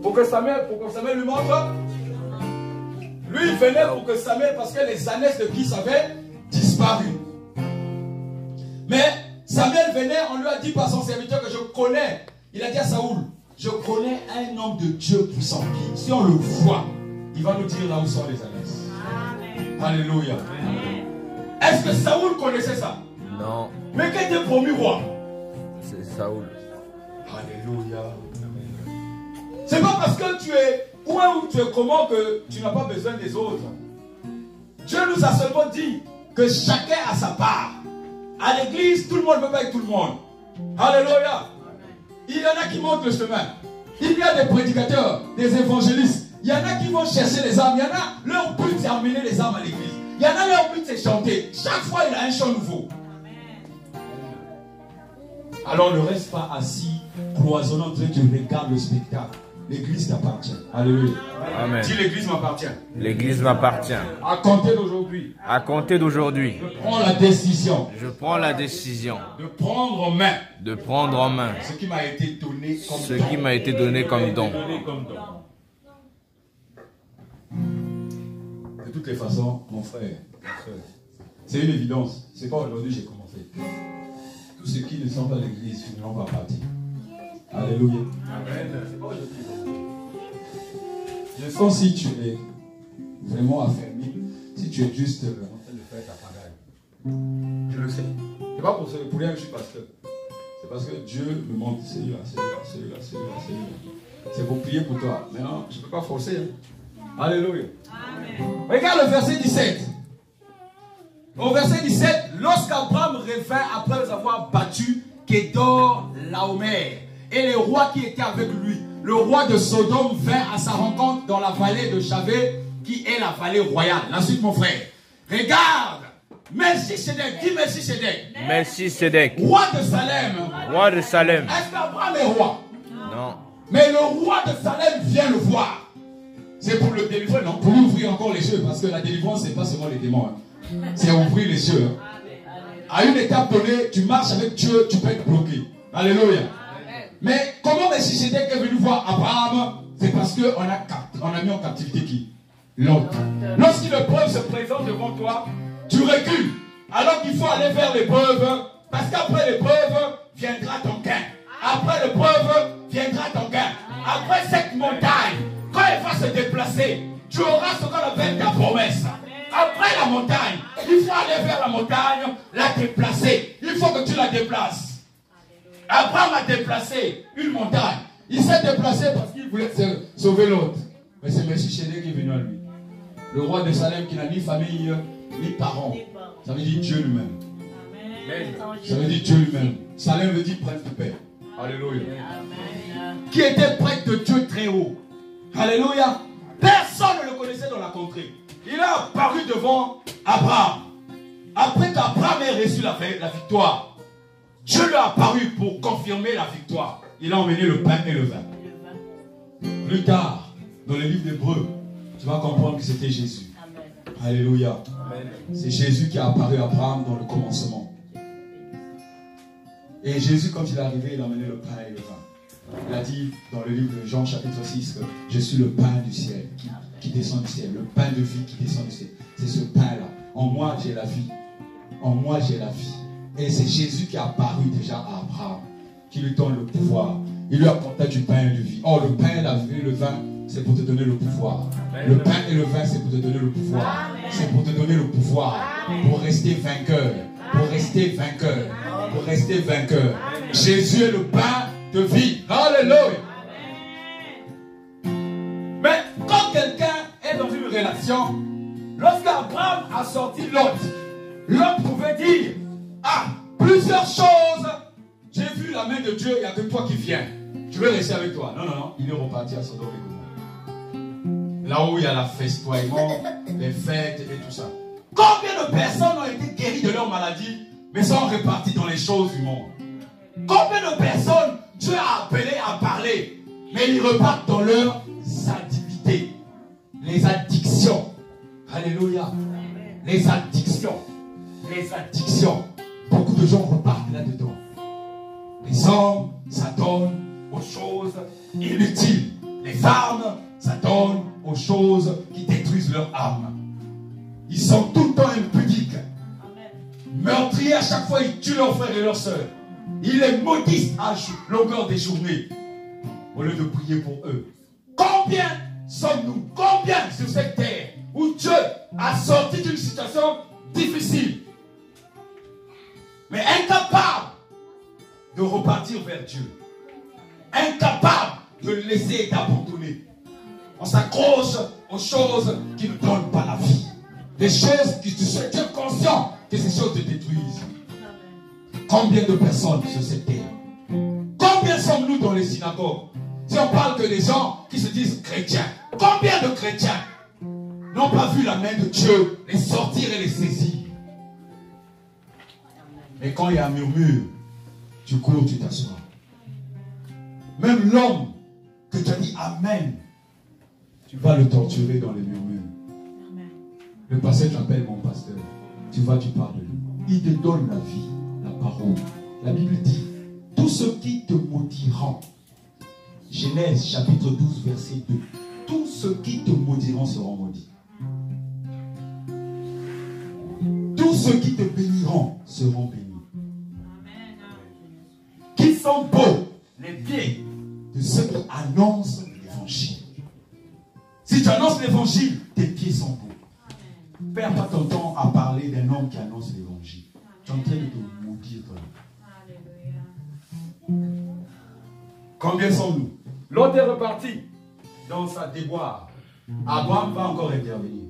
Pour que Samuel lui montre. Lui, il venait pour que Samuel, parce que les ânesses de Kis avaient disparu. Mais Samuel venait, on lui a dit par son serviteur que je connais. Il a dit à Saoul, je connais un homme de Dieu puissant qui, si on le voit, il va nous dire là où sont les ânesses. Alléluia. Est-ce que Saoul connaissait ça? Non. Mais qui était promu roi? C'est Saoul. Alléluia. C'est pas parce que tu es point où tu es comment que tu n'as pas besoin des autres. Dieu nous a seulement dit que chacun a sa part. À l'église, tout le monde ne peut pas être tout le monde. Alléluia. Il y en a qui montrent le chemin. Il y a des prédicateurs, des évangélistes. Il y en a qui vont chercher les âmes. Il y en a, leur but c'est amener les âmes à l'église. Il y en a, leur but c'est chanter. Chaque fois, il a un chant nouveau. Alors ne reste pas assis, cloisonnant, tu regardes le spectacle. L'église t'appartient. Alléluia. Amen. Dis l'église m'appartient. L'église m'appartient. À compter d'aujourd'hui. À compter d'aujourd'hui. Je prends la décision. Je prends la décision. De prendre en main. De prendre en main. Ce qui m'a été donné comme Ce don. qui m'a été donné comme don. De toutes les façons, mon frère, c'est une évidence. C'est pas aujourd'hui que j'ai commencé. Tous ceux qui ne sont pas à l'église ne vont pas partir. Alléluia. Amen. Je sens si tu es vraiment affermi, si tu es juste en train de faire ta pagaille. Je le sais. C'est pas pour rien que je suis pasteur. C'est parce que Dieu me montre celui-là. C'est pour prier pour toi. Mais non, je ne peux pas forcer. Hein. Alléluia. Amen. Regarde le verset 17. Au verset 17, lorsqu'Abraham revint après avoir battu Kédor Laomer et les rois qui étaient avec lui, le roi de Sodome vint à sa rencontre dans la vallée de Chavé, qui est la vallée royale. La suite, mon frère. Regarde. Melchisédek. Dis Melchisédek. Melchisédek. Roi de Salem. Roi de Salem. Est-ce qu'Abraham est roi? Non. Mais le roi de Salem vient le voir. C'est pour le délivrer, non? Pour lui ouvrir encore les yeux. Parce que la délivrance, ce n'est pas seulement les démons. Hein. C'est ouvrir les yeux. Hein. À une étape donnée, tu marches avec Dieu, tu peux être bloqué. Alléluia. Mais comment Melchisédek est venu voir Abraham? C'est parce qu'on a capté on a mis en captivité qui? L'autre. Lorsqu'une épreuve se présente devant toi, tu recules. Alors qu'il faut aller vers l'épreuve, parce qu'après l'épreuve viendra ton gain. Après l'épreuve viendra ton gain. Après cette montagne, quand elle va se déplacer, tu auras ce qu'on appelle ta promesse. Après la montagne, il faut aller vers la montagne, la déplacer. Il faut que tu la déplaces. Abraham a déplacé une montagne. Il s'est déplacé parce qu'il voulait sauver l'autre. Mais c'est M. Chédé qui est venu à lui. Le roi de Salem qui n'a ni famille, ni parents. Ça veut dire Dieu lui-même. Ça veut dire Dieu lui-même. Salem veut dire prêtre de paix. Alléluia. Qui était prêtre de Dieu très haut. Alléluia. Personne ne le connaissait dans la contrée. Il a apparu devant Abraham. Après qu'Abraham ait reçu la victoire, Dieu lui a apparu pour confirmer la victoire. Il a emmené le pain et le vin. Plus tard, dans le livre d'Hébreux, tu vas comprendre que c'était Jésus. Amen. Alléluia. C'est Jésus qui a apparu à Abraham dans le commencement. Et Jésus, quand il est arrivé, il a emmené le pain et le vin. Il a dit dans le livre de Jean chapitre 6 que je suis le pain du ciel qui descend du ciel. Le pain de vie qui descend du ciel. C'est ce pain-là. En moi, j'ai la vie. En moi, j'ai la vie. Et c'est Jésus qui a apparu déjà à Abraham, qui lui donne le pouvoir. Il lui apporta du pain et de vie. Or, le pain, la vie, le vin, c'est pour te donner le pouvoir. Amen. Le pain et le vin, c'est pour te donner le pouvoir. C'est pour te donner le pouvoir. Amen. Pour rester vainqueur. Pour rester vainqueur. Amen. Pour rester vainqueur. Amen. Jésus est le pain de vie. Alléluia. Mais quand quelqu'un est dans une relation, lorsqu'Abraham a sorti Lot, Lot pouvait dire, ah, plusieurs choses. J'ai vu la main de Dieu, il n'y a que toi qui viens. Je vais rester avec toi. Non, non, non. Il est reparti à Sodome et Gomorrhe. Là où il y a la festoiement, les fêtes et tout ça. Combien de personnes ont été guéries de leur maladie, mais sont reparties dans les choses du monde? Combien de personnes Dieu a appelé à parler, mais ils repartent dans leurs activités, les addictions. Alléluia. Les addictions. Les addictions. Beaucoup de gens repartent là-dedans. Les hommes s'adonnent aux choses inutiles. Les femmes s'adonnent aux choses qui détruisent leur âme. Ils sont tout le temps impudiques. Meurtriers, à chaque fois, ils tuent leurs frères et leurs sœurs. Ils les maudissent à longueur des journées au lieu de prier pour eux. Combien sommes-nous? Combien sur cette terre où Dieu a sorti d'une situation difficile, mais incapable de repartir vers Dieu, incapable de le laisser et d'abandonner. On s'accroche aux choses qui ne donnent pas la vie. Des choses qui tu sais, tu es conscient que ces choses te détruisent. Combien de personnes sur cette terre? Combien sommes-nous dans les synagogues? Si on parle que des gens qui se disent chrétiens, combien de chrétiens n'ont pas vu la main de Dieu les sortir et les saisir? Mais quand il y a un murmure, tu cours, tu t'assois. Même l'homme que tu as dit Amen, tu vas le torturer dans les murmures. Amen. Le pasteur t'appelle mon pasteur. Tu vas, tu parles de lui. Il te donne la vie, la parole. La Bible dit, tous ceux qui te maudiront. Genèse chapitre 12 verset 2. Tous ceux qui te maudiront seront maudits. Tous ceux qui te béniront seront bénis. Qui sont beaux les pieds de ceux qui annoncent l'évangile. Si tu annonces l'évangile, tes pieds sont beaux. Perds pas ton temps à parler d'un homme qui annonce l'évangile. Tu es en train de te maudire toi. Combien sommes-nous? L'autre est reparti dans sa déboire. Abraham va encore intervenir.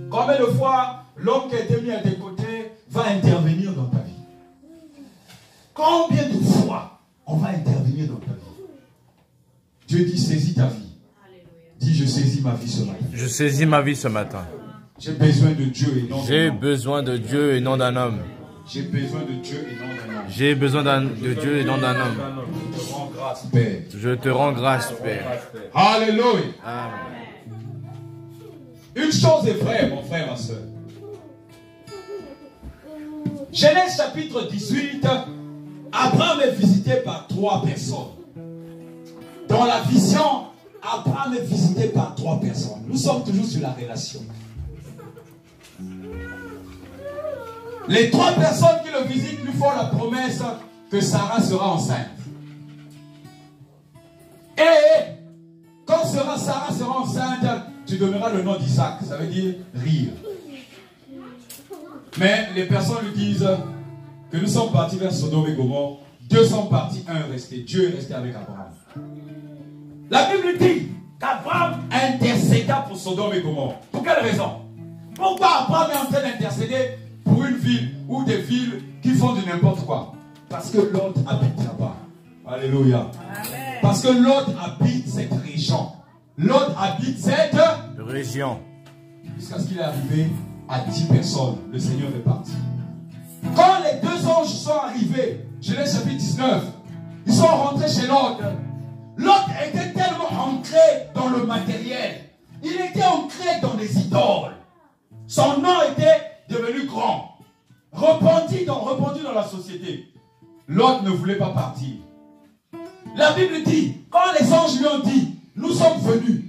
Combien de fois l'homme qui a été mis à tes côtés va intervenir dans ta vie? Combien de fois on va intervenir dans ta vie? Dieu dit saisis ta vie. Dis je saisis ma vie ce matin. Je saisis ma vie ce matin. J'ai besoin de Dieu et non d'un homme. J'ai besoin de Dieu et non d'un homme. J'ai besoin de Dieu et non d'un homme. J'ai besoin de Dieu et non d'un homme. Je te rends grâce, Père. Je te rends grâce, Père. Alléluia. Amen. Une chose est vraie, mon frère, ma soeur. Genèse chapitre 18, Abraham est visité par 3 personnes. Dans la vision, Abraham est visité par 3 personnes. Nous sommes toujours sur la relation. Les 3 personnes qui le visitent lui font la promesse que Sarah sera enceinte. Et quand Sarah sera enceinte, tu donneras le nom d'Isaac. Ça veut dire rire. Mais les personnes lui disent que nous sommes partis vers Sodome et Gomorrhe. 2 sont partis, 1 est resté. Dieu est resté avec Abraham. La Bible dit qu'Abraham intercéda pour Sodome et Gomorrhe. Pour quelle raison? Pourquoi Abraham est en train d'intercéder pour une ville ou des villes qui font du n'importe quoi? Parce que Lot habite là-bas. Alléluia. Amen. Parce que Lot habite cette région. Lot habite cette région. Jusqu'à ce qu'il est arrivé à 10 personnes. Le Seigneur est parti. Quand les 2 anges sont arrivés, Genèse chapitre 19, ils sont rentrés chez Lot. Lot était tellement ancré dans le matériel. Il était ancré dans les idoles. Son nom était devenu grand. Répandu dans la société. Lot ne voulait pas partir. La Bible dit, quand les anges lui ont dit, nous sommes venus,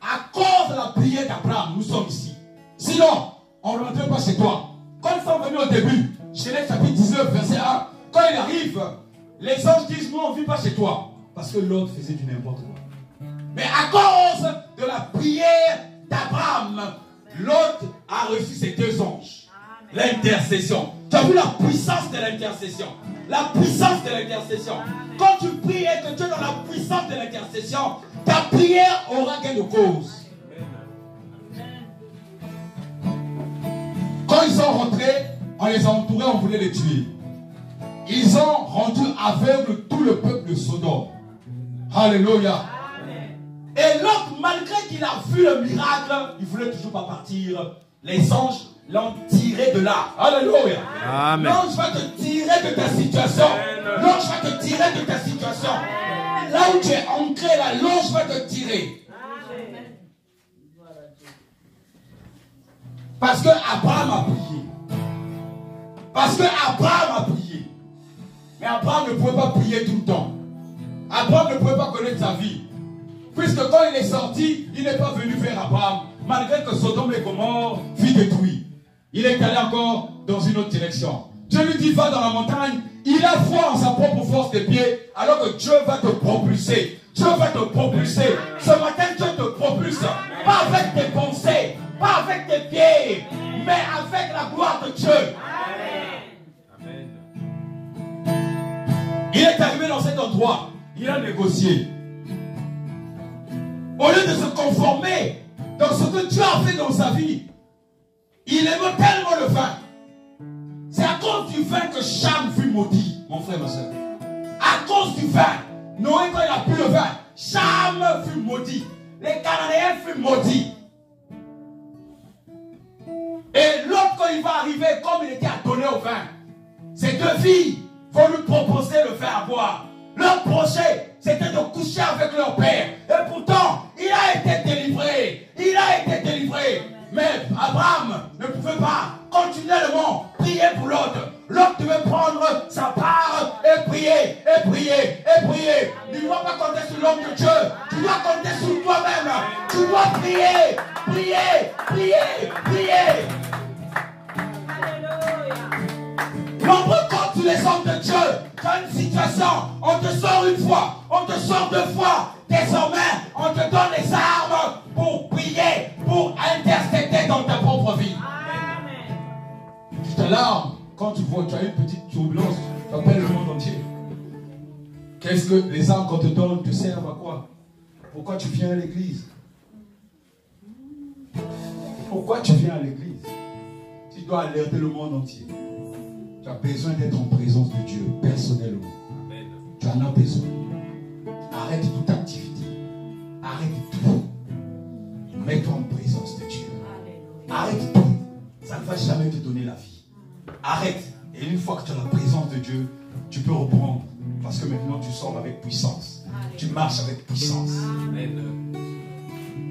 à cause de la prière d'Abraham, nous sommes ici. Sinon, on ne rentrait pas chez toi. Quand ils sont venus au début, Genèse chapitre 19, verset 1, quand il arrive, les anges disent, nous on ne vit pas chez toi. Parce que l'autre faisait du n'importe quoi. Mais à cause de la prière d'Abraham, l'autre a reçu ces 2 anges. L'intercession. Tu as vu la puissance de l'intercession. La puissance de l'intercession. Quand tu pries et que tu es dans la puissance de l'intercession, ta prière aura gain de cause. Quand ils sont rentrés, on les a entourés, on voulait les tuer. Ils ont rendu aveugle tout le peuple de Sodome. Alléluia. Et l'autre, malgré qu'il a vu le miracle, il ne voulait toujours pas partir. Les anges l'ont tiré de là. Alléluia. Amen. L'ange va te tirer de ta situation. L'ange va te tirer de ta situation. Là où tu es ancré, là, l'ange va te tirer. Parce que Abraham a prié. Parce que Abraham a prié. Mais Abraham ne pouvait pas prier tout le temps. Abraham ne pouvait pas connaître sa vie. Puisque quand il est sorti, il n'est pas venu vers Abraham. Malgré que Sodome et Gomorrhe fut détruit. Il est allé encore dans une autre direction. Dieu lui dit, va dans la montagne. Il a foi en sa propre force de pied, alors que Dieu va te propulser. Dieu va te propulser. Ce matin, Dieu te propulse. Pas avec tes pensées, pas avec tes pieds, mais avec la gloire de Dieu. Amen. Il est arrivé dans cet endroit. Il a négocié. Au lieu de se conformer dans ce que Dieu a fait dans sa vie, il aimait tellement le vin. C'est à cause du vin que Cham fut maudit, mon frère, ma soeur. À cause du vin. Noé, quand il a bu le vin, Cham fut maudit. Les Cananéens furent maudits. Et l'autre, quand il va arriver, comme il était adonné au vin, ces 2 filles vont lui proposer le vin à boire. Leur projet, c'était de coucher avec leur père. Et pourtant, il a été délivré. Il a été délivré. Mais Abraham ne pouvait pas continuellement prier pour l'autre. L'autre devait prendre sa part et prier, et prier, et prier. Tu ne dois pas compter sur l'homme de Dieu. Tu dois compter sur toi-même. Tu dois prier, prier, prier, prier. Nombreux comptent les hommes de Dieu. Dans une situation, on te sort une fois, on te sort 2 fois. Désormais, on te donne les armes pour prier, pour intercéder dans ta propre vie. Amen. Tu t'alarmes quand tu vois, tu as une petite turbulence, tu appelles le monde entier. Qu'est-ce que les armes qu'on te donne te servent à quoi? Pourquoi tu viens à l'église? Pourquoi tu viens à l'église? Tu dois alerter le monde entier. Tu as besoin d'être en présence de Dieu, personnellement. Amen. Tu en as besoin. Arrête toute activité. Arrête tout. Mets-toi en présence de Dieu. Arrête tout. Ça ne va jamais te donner la vie. Arrête. Et une fois que tu as la présence de Dieu, tu peux reprendre. Parce que maintenant tu sors avec puissance. Tu marches avec puissance. Amen.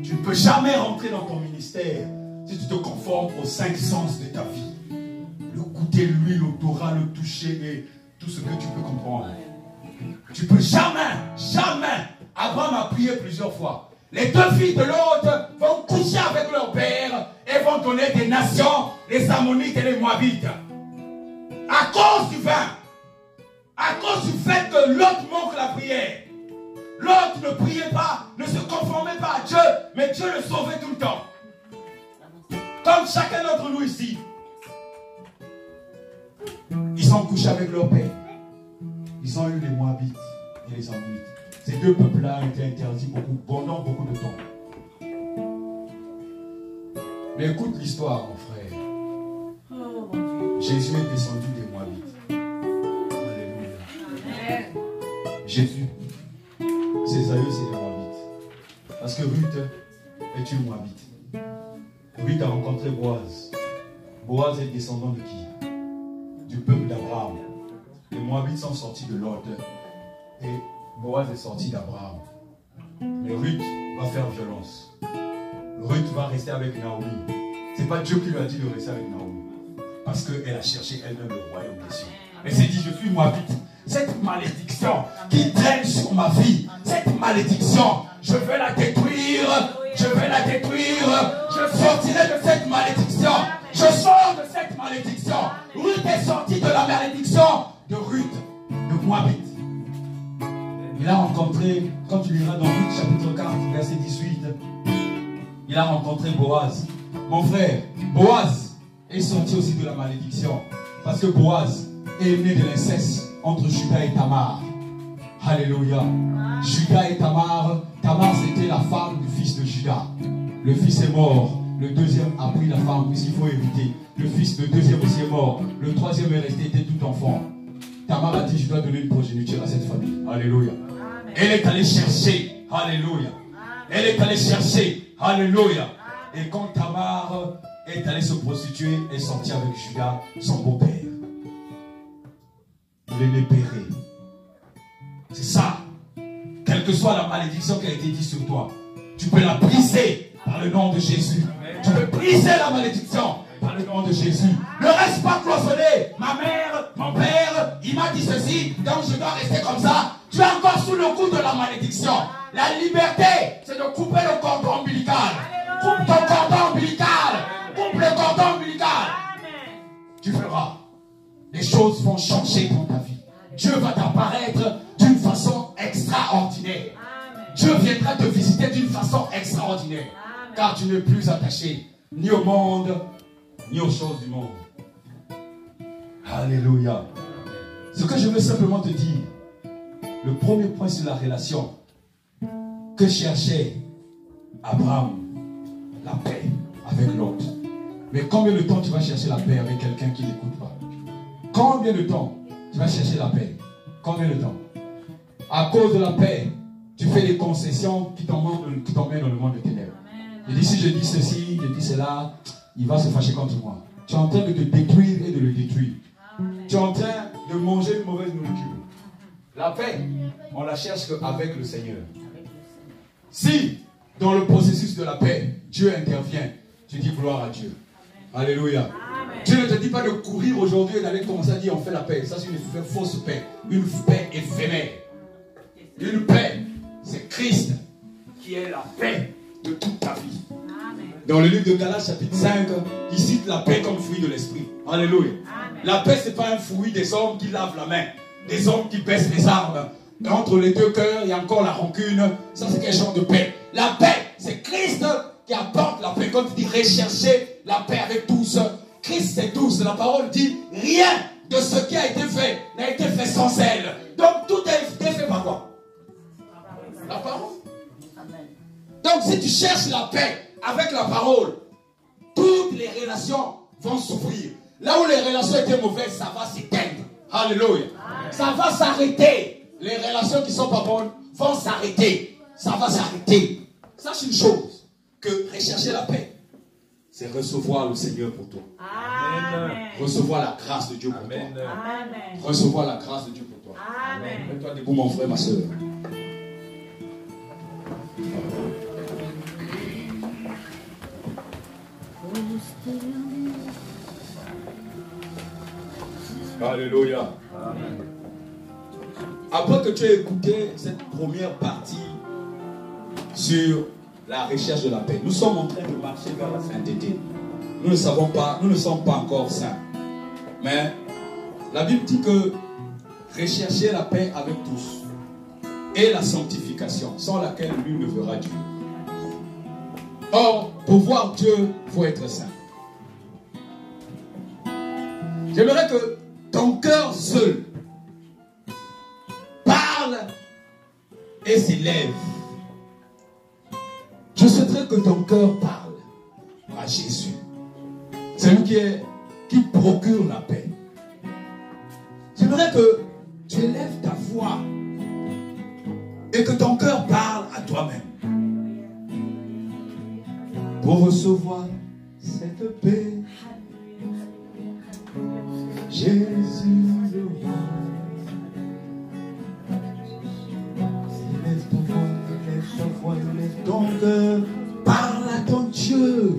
Tu ne peux jamais rentrer dans ton ministère si tu te conformes aux 5 sens de ta vie. Le goûter, l'huile, l'odorat, le toucher et tout ce que tu peux comprendre. Tu ne peux jamais, jamais. Abraham a prié plusieurs fois. Les deux filles de l'autre vont coucher avec leur père et vont donner des nations, les Ammonites et les Moabites. À cause du vin, à cause du fait que l'autre manque la prière. L'autre ne priait pas, ne se conformait pas à Dieu, mais Dieu le sauvait tout le temps. Comme chacun d'entre nous ici. Ils ont couché avec leur père. Ils ont eu les Moabites et les Ammonites. Ces deux peuples-là ont été interdits pendant beaucoup de temps. Mais écoute l'histoire, mon frère. Oh, mon Dieu. Jésus est descendu des Moabites. Alléluia. Jésus, ses aïeux, c'est les Moabites. Parce que Ruth est une Moabite. Ruth a rencontré Boaz. Boaz est descendant de qui? Du peuple d'Abraham. Les Moabites sont sortis de Lot. Et Boaz est sorti d'Abraham. Mais Ruth va faire violence. Ruth va rester avec Naomi. Ce n'est pas Dieu qui lui a dit de rester avec Naomi. Parce qu'elle a cherché elle-même le royaume des cieux. Elle s'est dit, je suis Moabite. Cette malédiction qui traîne sur ma vie, cette malédiction, je vais la détruire. Je vais la détruire. Je sortirai de cette malédiction. Je sors de cette malédiction. Ruth est sortie de la malédiction de Ruth, de Moabite. Il a rencontré, quand tu liras dans Ruth chapitre 4, verset 18, il a rencontré Boaz. Mon frère, Boaz est sorti aussi de la malédiction. Parce que Boaz est né de l'inceste entre Judas et Tamar. Alléluia. Judas et Tamar. Tamar, c'était la femme du fils de Judas. Le fils est mort. Le deuxième a pris la femme puisqu'il faut hériter. Le fils, le deuxième aussi est mort. Le troisième est resté, était tout enfant. Tamar a dit, je dois donner une progéniture à cette famille. Alléluia. Amen. Elle est allée chercher. Alléluia. Amen. Elle est allée chercher. Alléluia. Amen. Et quand Tamar est allée se prostituer, elle est sortie avec Judas, son beau-père. Il est né péré. C'est ça. Quelle que soit la malédiction qui a été dite sur toi, tu peux la briser par le nom de Jésus. Amen. Tu peux briser la malédiction par le nom de Jésus. Ne reste pas cloisonné. Ma mère, mon père, il m'a dit ceci, donc je dois rester comme ça. Tu es encore sous le coup de la malédiction. La liberté, c'est de couper le cordon ombilical. Coupe ton cordon ombilical. Coupe le cordon ombilical. Tu verras. Les choses vont changer dans ta vie. Dieu va t'apparaître d'une façon extraordinaire. Dieu viendra te visiter d'une façon extraordinaire. Car tu n'es plus attaché ni au monde, ni aux choses du monde. Alléluia. Ce que je veux simplement te dire, le premier point sur la relation que cherchait Abraham, la paix avec l'autre. Mais combien de temps tu vas chercher la paix avec quelqu'un qui n'écoute pas? Combien de temps tu vas chercher la paix? Combien de temps? À cause de la paix, tu fais des concessions qui t'emmènent dans le monde de ténèbres. Je dis, si je dis ceci, je dis cela, il va se fâcher contre moi. Tu es en train de te détruire et de le détruire. Tu es en train de manger une mauvaise nourriture. La paix, on la cherche qu'avec le Seigneur. Si, dans le processus de la paix, Dieu intervient, tu dis gloire à Dieu. Alléluia. Amen. Dieu ne te dit pas de courir aujourd'hui et d'aller commencer à dire on fait la paix. Ça, c'est une fausse paix. Une paix éphémère. Une paix, c'est Christ qui est la paix de toute ta vie. Amen. Dans le livre de Galates chapitre 5, il cite la paix comme fruit de l'esprit. Alléluia. Amen. La paix, ce n'est pas un fruit des hommes qui lavent la main, des hommes qui baissent les armes. Entre les deux cœurs, il y a encore la rancune. Ça, c'est quelque chose de paix. La paix, c'est Christ qui apporte la paix. Quand il dit rechercher la paix avec tous, Christ c'est tous. La parole dit rien de ce qui a été fait n'a été fait sans elle. Donc tout est fait par quoi? La parole. Donc si tu cherches la paix avec la parole, toutes les relations vont s'ouvrir. Là où les relations étaient mauvaises, ça va s'éteindre. Alléluia. Ça va s'arrêter. Les relations qui ne sont pas bonnes vont s'arrêter. Ça va s'arrêter. Sache une chose, que rechercher la paix, c'est recevoir le Seigneur pour toi. Amen. Recevoir la grâce de Dieu pour toi. Amen. Recevoir la grâce de Dieu pour toi. Amen. Mets-toi debout, mon frère, ma soeur. Alléluia. Amen. Après que tu aies écouté cette première partie sur la recherche de la paix. Nous sommes en train de marcher vers la sainteté. Nous ne savons pas, nous ne sommes pas encore saints. Mais la Bible dit que recherchez la paix avec tous et la sanctification, sans laquelle nul ne verra Dieu. Or, pour voir Dieu, il faut être saint. J'aimerais que ton cœur seul parle et s'élève. Je souhaiterais que ton cœur parle à Jésus. C'est lui qui procure la paix. J'aimerais que tu élèves ta voix et que ton cœur parle à toi-même. Pour recevoir cette paix, Jésus le roi. Élève ta voix, élève ton cœur. Parle à ton Dieu.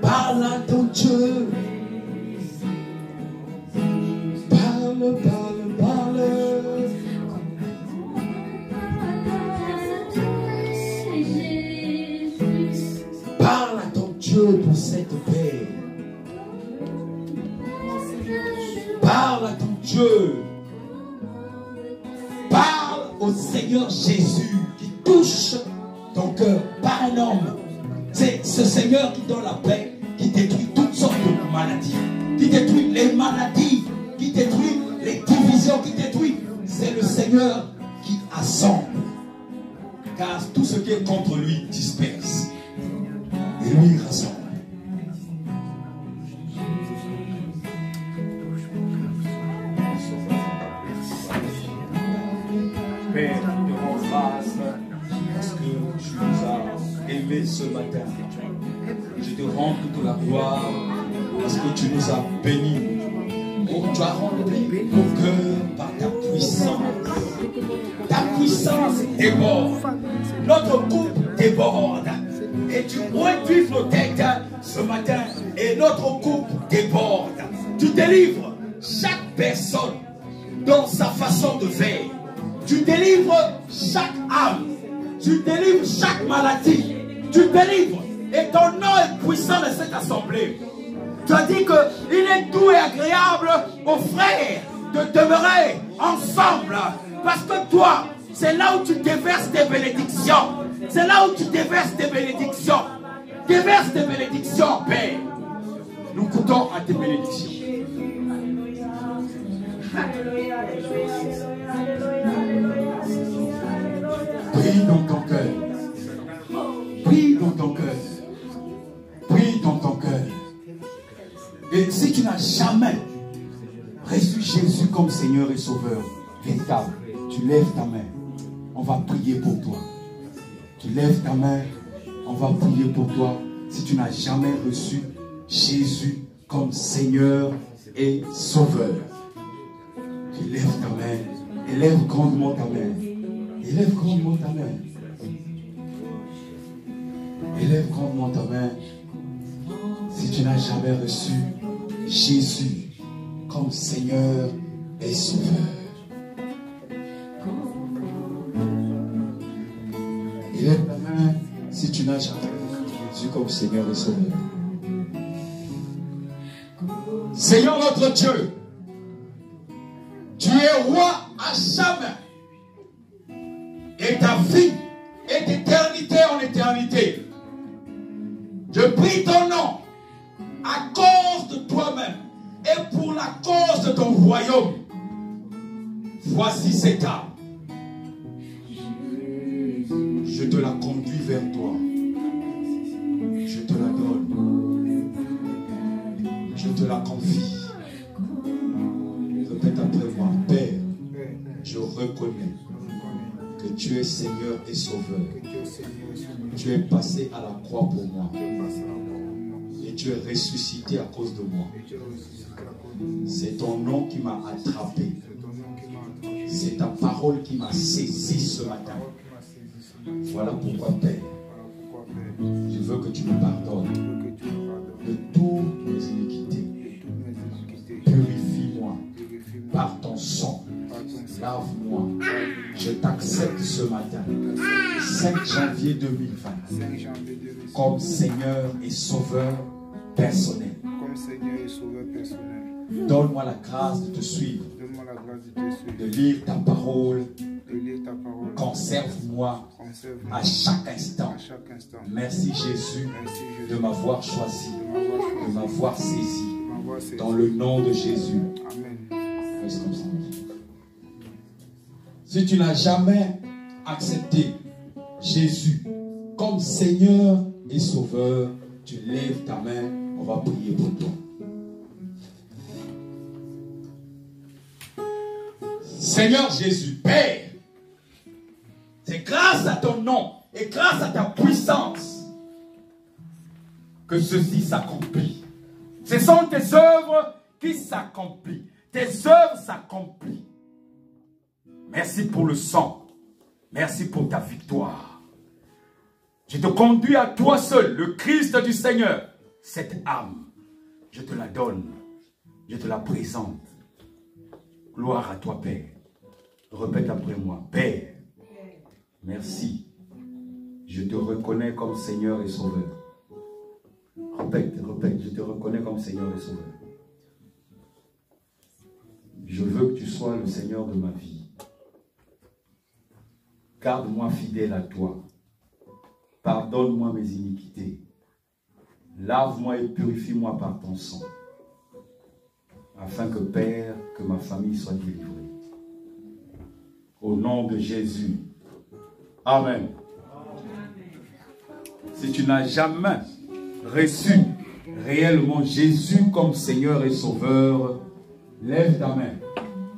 Parle à ton Dieu. Parle, parle, parle. Parle à ton Dieu pour cette paix. Parle à ton Dieu. Parle au Seigneur Jésus qui touche ton cœur. Pas un homme. C'est ce Seigneur qui donne la paix, qui détruit toutes sortes de maladies, qui détruit les maladies, qui détruit les divisions, qui détruit. C'est le Seigneur qui assemble. Car tout ce qui est contre lui disperse. Et lui rassemble. Père, nous te rends grâce parce que tu nous as aimés ce matin. Je te rends toute la gloire parce que tu nous as bénis. Oh, tu as rempli nos cœurs par ta puissance. Ta puissance déborde. Notre coupe déborde. Et tu réduis nos têtes ce matin. Et notre coupe déborde. Tu délivres chaque personne dans sa façon de faire. Tu délivres chaque âme. Tu délivres chaque maladie. Tu délivres. Et ton nom est puissant dans cette assemblée. Tu as dit qu'il est doux et agréable aux frères de demeurer ensemble. Parce que toi, c'est là où tu déverses tes bénédictions. C'est là où tu déverses tes bénédictions. Déverse tes bénédictions, Père. Nous comptons à tes bénédictions. Prie dans ton cœur. Prie dans ton cœur. Prie dans ton cœur. Et si tu n'as jamais reçu Jésus comme Seigneur et Sauveur véritable, tu lèves ta main. On va prier pour toi. Tu lèves ta main. On va prier pour toi. Si tu n'as jamais reçu Jésus comme Seigneur et Sauveur, tu lèves ta main. Élève grandement ta main. Élève grandement ta main. Élève grandement ta main. Si tu n'as jamais reçu Jésus comme Seigneur et Sauveur. Élève ta main si tu n'as jamais reçu Jésus comme Seigneur et Sauveur. Seigneur notre Dieu, tu es roi à jamais. Et ta vie est d'éternité en éternité. Je prie ton nom à cause de toi-même et pour la cause de ton royaume. Voici cette âme. Je te la conduis vers toi. Je te la donne. Je te la confie. Répète après moi. Père, je reconnais que tu es Seigneur et Sauveur. Tu es passé à la croix pour moi. Et tu es ressuscité à cause de moi. C'est ton nom qui m'a attrapé. C'est ta parole qui m'a saisi ce matin. Voilà pourquoi, Père, je veux que tu me pardonnes de toutes mes iniquités. Purifie-moi par ton sang. Lave-moi. Je t'accepte ce matin. 5 janvier 2020 5 janvier 2020 comme Seigneur et Sauveur personnel. comme Seigneur et Sauveur personnel. Donne-moi la grâce de te suivre, Donne-moi la grâce de te suivre, de lire ta parole. de lire ta parole. Conserve-moi Conserve-moi à chaque instant. à chaque instant. Merci Jésus Merci de Jésus m'avoir choisi, de m'avoir de choisi, m'avoir saisi. de m'avoir saisi. Dans le nom de Jésus. Amen. Reste comme ça. Si tu n'as jamais accepté Jésus comme Seigneur et Sauveur, tu lèves ta main, on va prier pour toi. Seigneur Jésus, Père, c'est grâce à ton nom et grâce à ta puissance que ceci s'accomplit. Ce sont tes œuvres qui s'accomplissent. Tes œuvres s'accomplissent. Merci pour le sang. Merci pour ta victoire. Je te conduis à toi seul, le Christ du Seigneur. Cette âme, je te la donne. Je te la présente. Gloire à toi, Père. Répète après moi. Père, merci. Je te reconnais comme Seigneur et Sauveur. Répète, répète. Je te reconnais comme Seigneur et Sauveur. Je veux que tu sois le Seigneur de ma vie. Garde-moi fidèle à toi. Pardonne-moi mes iniquités. Lave-moi et purifie-moi par ton sang. Afin que, Père, que ma famille soit délivrée. Au nom de Jésus. Amen. Si tu n'as jamais reçu réellement Jésus comme Seigneur et Sauveur, lève ta main.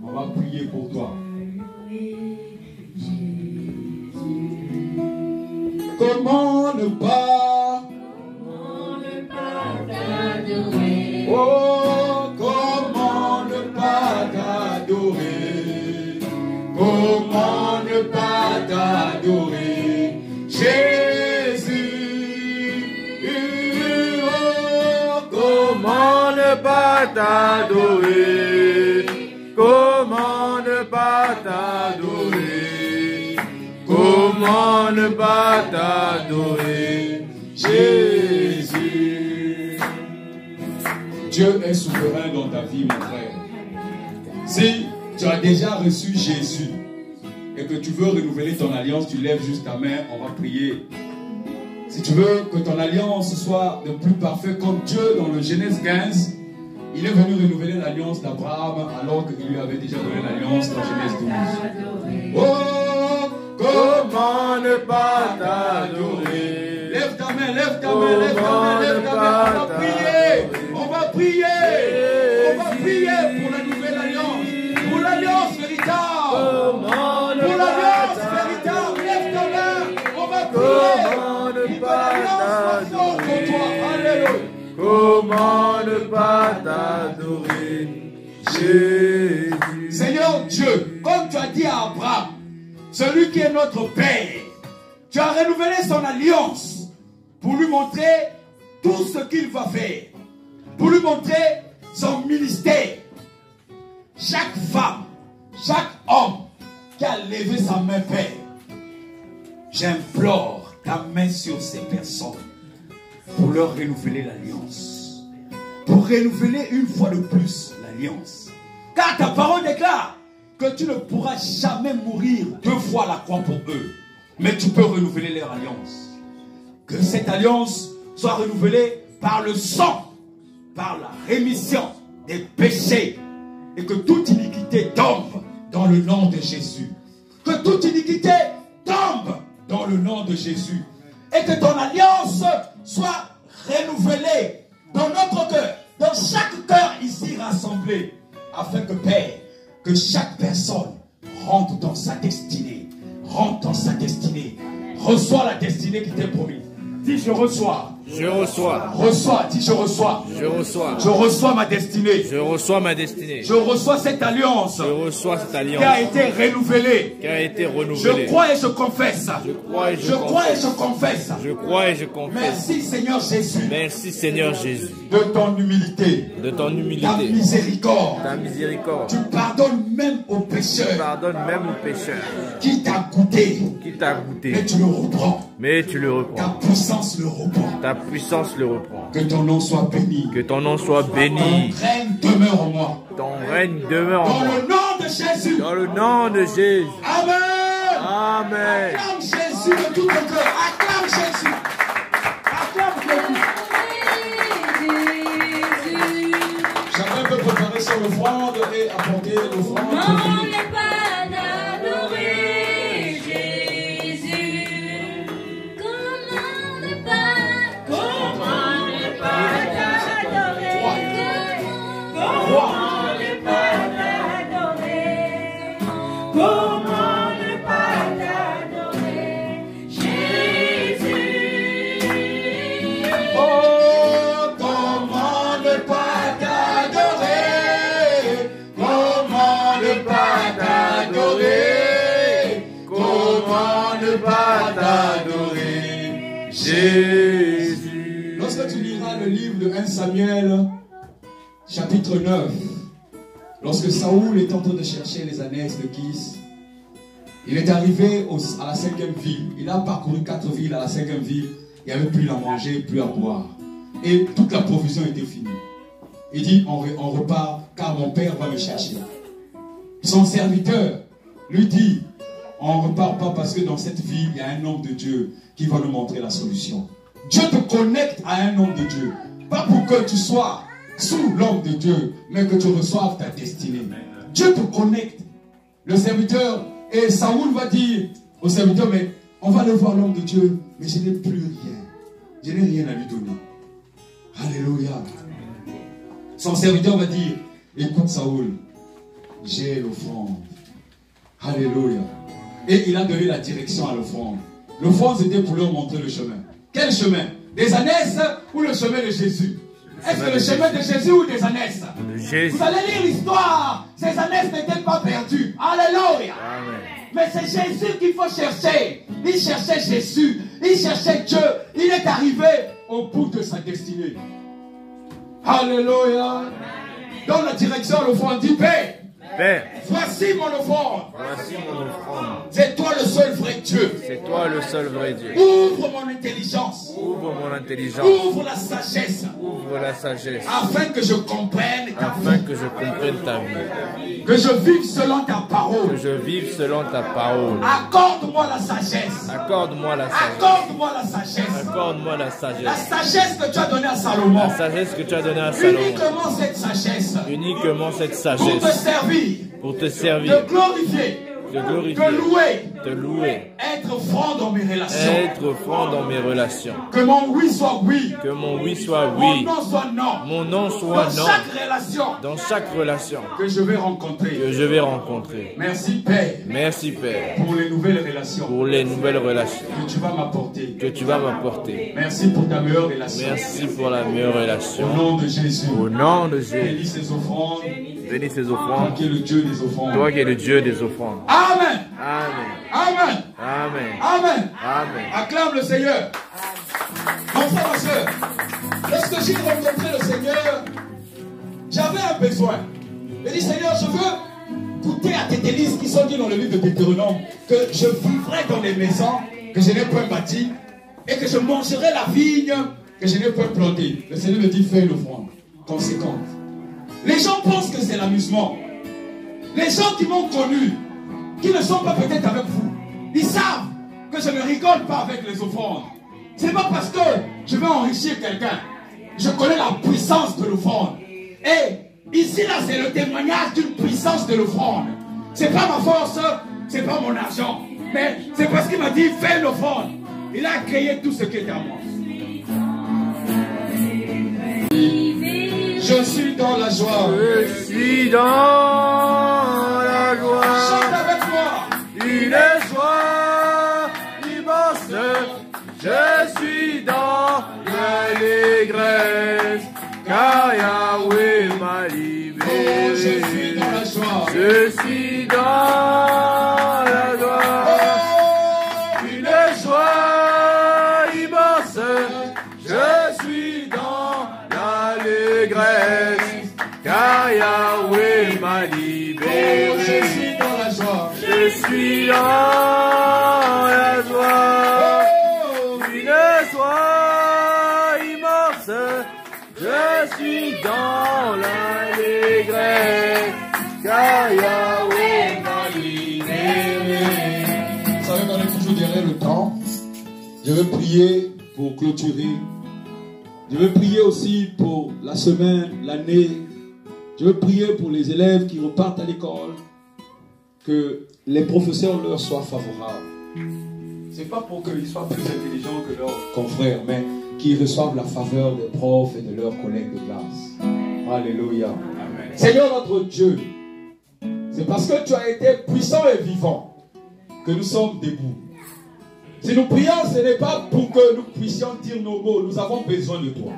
On va prier pour toi. Comment ne pas t'adorer? Oh, comment ne pas t'adorer? Comment ne pas t'adorer, Jésus? Oh, Comment ne pas t'adorer? Comment ne pas t'adorer? Comment ne pas t'adorer, Jésus? Dieu est souverain dans ta vie, mon frère. Si tu as déjà reçu Jésus et que tu veux renouveler ton alliance, tu lèves juste ta main, on va prier. Si tu veux que ton alliance soit de plus parfait comme Dieu dans le Genèse 15, il est venu renouveler l'alliance d'Abraham alors qu'il lui avait déjà donné l'alliance dans Genèse 12. Oh, Comment ne pas t'adorer? lève ta main, lève ta main, lève ta main, lève ta main. On va prier, on va prier, on va prier pour la nouvelle alliance, pour l'alliance véritable, pour l'alliance véritable. Lève ta main, on va prier Comment ne pour que pas l'alliance soit forte pour toi. Alléluia. Comment ne pas t'adorer, Jésus? Seigneur Dieu, comme tu as dit à Abraham, celui qui est notre Père, tu as renouvelé son alliance pour lui montrer tout ce qu'il va faire, pour lui montrer son ministère. Chaque femme, chaque homme qui a levé sa main, Père, j'implore ta main sur ces personnes pour leur renouveler l'alliance, pour renouveler une fois de plus l'alliance. Car ta parole déclare que tu ne pourras jamais mourir 2 fois à la croix pour eux, mais tu peux renouveler leur alliance. Que cette alliance soit renouvelée par le sang, par la rémission des péchés, et que toute iniquité tombe dans le nom de Jésus. Que toute iniquité tombe dans le nom de Jésus. Et que ton alliance soit renouvelée dans notre cœur, dans chaque cœur ici rassemblé, afin que, Père, que chaque personne rentre dans sa destinée. Rentre dans sa destinée. Reçois la destinée qui t'est promise. Dis, je reçois Je reçois. Reçois, dis je reçois. Je reçois. Je reçois ma destinée. Je reçois ma destinée. Je reçois cette alliance Je reçois cette alliance qui a été renouvelée. qui a été Je renouvelée. crois et je confesse. Je crois et je Je crois et confesse. je confesse. Je crois et je confesse. Merci Seigneur Jésus Merci Seigneur Jésus de ton humilité, de ton ta humilité, miséricorde. ta miséricorde. Tu pardonnes même aux Tu pécheurs pardonnes même aux pécheurs qui t'a goûté, qui t'a mais goûté, tu le reprends. mais tu le Ta reprends. puissance le reprend. Ta puissance le reprend. Que ton nom soit béni. Que ton nom soit Ton béni. règne demeure en moi. Ton règne demeure en Dans moi. le nom de Jésus. Dans le nom de Jésus. Amen. Amen. Acclame Jésus de tout ton cœur. Acclame Jésus. Acclame Jésus. Chacun peut préparer son offrande et apporter l'offrande. Comment ne pas adorer Jésus? Comment ne pas t'adorer? Comment ne pas t'adorer? Comment ne pas t'adorer Jésus? Oh, comment ne pas t'adorer? Comment ne pas t'adorer? Comment ne pas t'adorer? Jésus. Lorsque tu liras le livre de 1 Samuel, chapitre 9, lorsque Saoul est en train de chercher les ânesse de Kis, il est arrivé à la 5e ville. Il a parcouru 4 villes. À la 5e ville, il n'y avait plus à manger, plus à boire. Et toute la provision était finie. Il dit, on repart, car mon père va me chercher. Son serviteur lui dit, on ne repart pas parce que dans cette ville, il y a un homme de Dieu qui va nous montrer la solution. Dieu te connecte à un homme de Dieu. Pas pour que tu sois sous l'homme de Dieu, mais que tu reçoives ta destinée. Dieu te connecte. Le serviteur, et Saoul va dire au serviteur, mais on va aller voir l'homme de Dieu, mais je n'ai plus rien. Je n'ai rien à lui donner. Alléluia. Son serviteur va dire, écoute Saoul, j'ai l'offrande. Alléluia. Et il a donné la direction à l'offrande. L'offrande, c'était pour leur montrer le chemin. Quel chemin? Des ânesses ou le chemin de Jésus? Est-ce que le chemin de Jésus ou des ânesses? De Jésus. Vous allez lire l'histoire. Ces ânesses n'étaient pas perdues. Alléluia. Amen. Mais c'est Jésus qu'il faut chercher. Il cherchait Jésus. Il cherchait Dieu. Il est arrivé au bout de sa destinée. Alléluia. Dans la direction, l'offrande dit, Père, Père, voici mon offrande. voici mon offrande. C'est toi le seul vrai Dieu. C'est toi le seul vrai Dieu. Ouvre mon intelligence. Ouvre mon intelligence. Ouvre la sagesse. Ouvre la sagesse. Afin que je comprenne ta Afin vie. que je comprenne ta vie. Que je vive selon ta Que parole. je vive selon ta parole. Accorde-moi la sagesse. Accorde-moi la sagesse. Accorde-moi la sagesse. Accorde-moi la La sagesse. sagesse que tu as donnée à Salomon. La sagesse que tu as donnée à Salomon. Uniquement cette sagesse. Uniquement cette Pour te sagesse. servir. Pour te servir. Te glorifier. Te Te glorifier. louer. Te louer. Être franc dans mes relations. Être franc dans mes relations. Que mon oui soit oui. Que mon oui soit Mon oui. non soit non. Mon non soit Dans non. chaque relation Dans chaque relation que je vais rencontrer. que je vais rencontrer. Merci Père Merci Père pour les nouvelles relations pour les nouvelles relations que tu vas m'apporter. que tu vas m'apporter. Merci pour ta meilleure relation. Merci pour la meilleure Au relation. nom de Jésus. Au nom de Jésus. Bénis ces offrandes. Bénis ces Toi offrandes. qui es le Dieu des offrandes. Toi qui es le Dieu des offrandes. Amen. Amen. Amen. Amen. Amen. Amen. Acclame le Seigneur. Mon frère, ma soeur, lorsque j'ai rencontré le Seigneur, j'avais un besoin. J'ai dit, Seigneur, je veux goûter à tes délices qui sont dit dans le livre de Deutéronome, que je vivrai dans des maisons que je n'ai point bâties et que je mangerai la vigne que je n'ai point plantée. Le Seigneur me dit, fais une offrande conséquente. Les gens pensent que c'est l'amusement. Les gens qui m'ont connu, qui ne sont pas peut-être avec vous, ils savent que je ne rigole pas avec les offrandes. C'est pas parce que je vais enrichir quelqu'un. Je connais la puissance de l'offrande. Et ici, là, c'est le témoignage d'une puissance de l'offrande. C'est pas ma force, c'est pas mon argent. Mais c'est parce qu'il m'a dit, fais l'offrande. Il a créé tout ce qui est à moi. Je suis dans la joie. Je suis dans la joie. Chante avec moi. Une joie immense. Je suis dans le car Yahweh m'a Oh, libéré. je suis dans la joie. Je suis dans la joie, une joie immense. Je suis dans l'allégresse, car Yahweh m'a Oh, je libéré. suis dans la joie. Je suis dans la joie, une joie immense. Je suis dans l'allégresse, car Yahweh m'a libéré. Vous savez qu'on est toujours derrière le temps. Je veux prier pour clôturer. Je veux prier aussi pour la semaine, l'année. Je veux prier pour les élèves qui repartent à l'école. Que les professeurs leur soient favorables. C'est pas pour qu'ils soient plus intelligents que leurs confrères, mais qu'ils reçoivent la faveur des profs et de leurs collègues de classe. Alléluia. Amen. Seigneur notre Dieu, c'est parce que tu as été puissant et vivant que nous sommes debout. Si nous prions, ce n'est pas pour que nous puissions dire nos mots. Nous avons besoin de toi.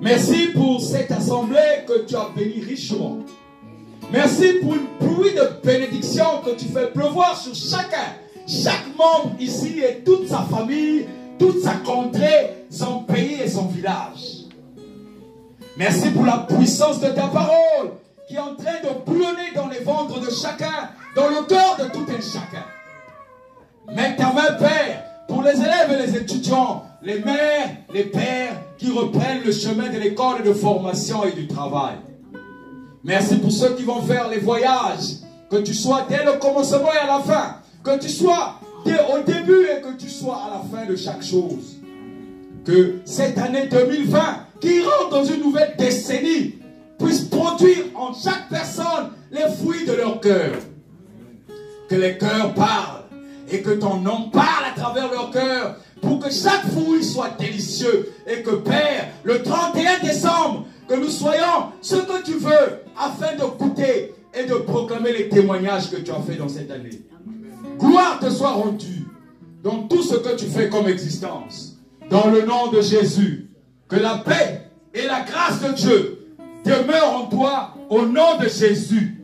Merci pour cette assemblée que tu as bénie richement. Merci pour une pluie de bénédiction que tu fais pleuvoir sur chacun, chaque membre ici et toute sa famille, toute sa contrée, son pays et son village. Merci pour la puissance de ta parole qui est en train de brûler dans les ventres de chacun, dans le cœur de tout un chacun. Mets ta main, Père, pour les élèves et les étudiants, les mères, les pères qui reprennent le chemin de l'école de formation et du travail. Merci pour ceux qui vont faire les voyages, que tu sois dès le commencement et à la fin, que tu sois au début et que tu sois à la fin de chaque chose. Que cette année 2020, qui rentre dans une nouvelle décennie, puisse produire en chaque personne les fruits de leur cœur. Que les cœurs parlent et que ton nom parle à travers leur cœur pour que chaque fruit soit délicieux et que Père, le 31 décembre, que nous soyons ce que tu veux afin de goûter et de proclamer les témoignages que tu as fait dans cette année. Gloire te soit rendue dans tout ce que tu fais comme existence. Dans le nom de Jésus, que la paix et la grâce de Dieu demeurent en toi au nom de Jésus.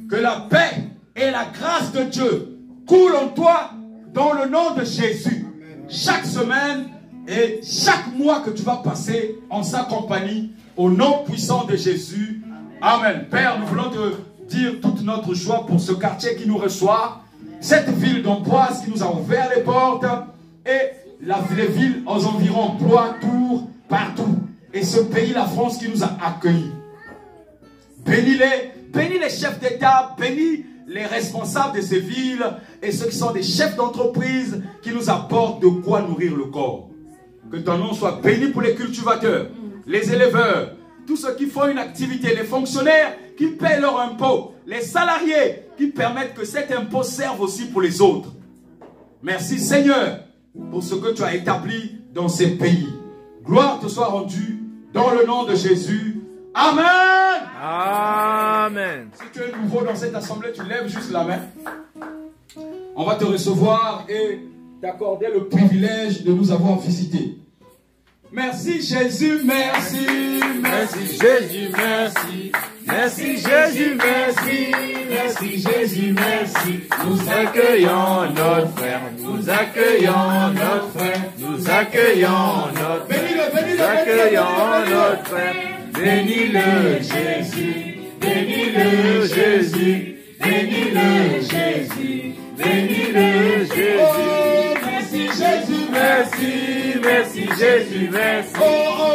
Que la paix et la grâce de Dieu coulent en toi dans le nom de Jésus. Chaque semaine et chaque mois que tu vas passer en sa compagnie, au nom puissant de Jésus. Amen. Père, nous voulons te dire toute notre joie pour ce quartier qui nous reçoit, cette ville d'Amboise qui nous a ouvert les portes, et les villes aux environs, Blois, Tours, partout. Et ce pays, la France, qui nous a accueillis. Bénis les chefs d'État, bénis les responsables de ces villes et ceux qui sont des chefs d'entreprise qui nous apportent de quoi nourrir le corps. Que ton nom soit béni pour les cultivateurs, les éleveurs, tous ceux qui font une activité, les fonctionnaires qui paient leur impôt, les salariés qui permettent que cet impôt serve aussi pour les autres. Merci Seigneur pour ce que tu as établi dans ces pays. Gloire te soit rendue dans le nom de Jésus. Amen. Amen. Si tu es nouveau dans cette assemblée, tu lèves juste la main. On va te recevoir et t'accorder le privilège de nous avoir visités. Merci Jésus, merci. Merci Jésus, merci. Merci Jésus, merci. Merci Jésus, merci. Nous accueillons notre frère. Nous accueillons notre frère. Nous accueillons notre frère. Nous accueillons notre frère. Bénis-le Jésus. Bénis-le Jésus. Bénis-le Jésus. Bénis-le Jésus. Merci Jésus, Merci, merci Jésus, merci.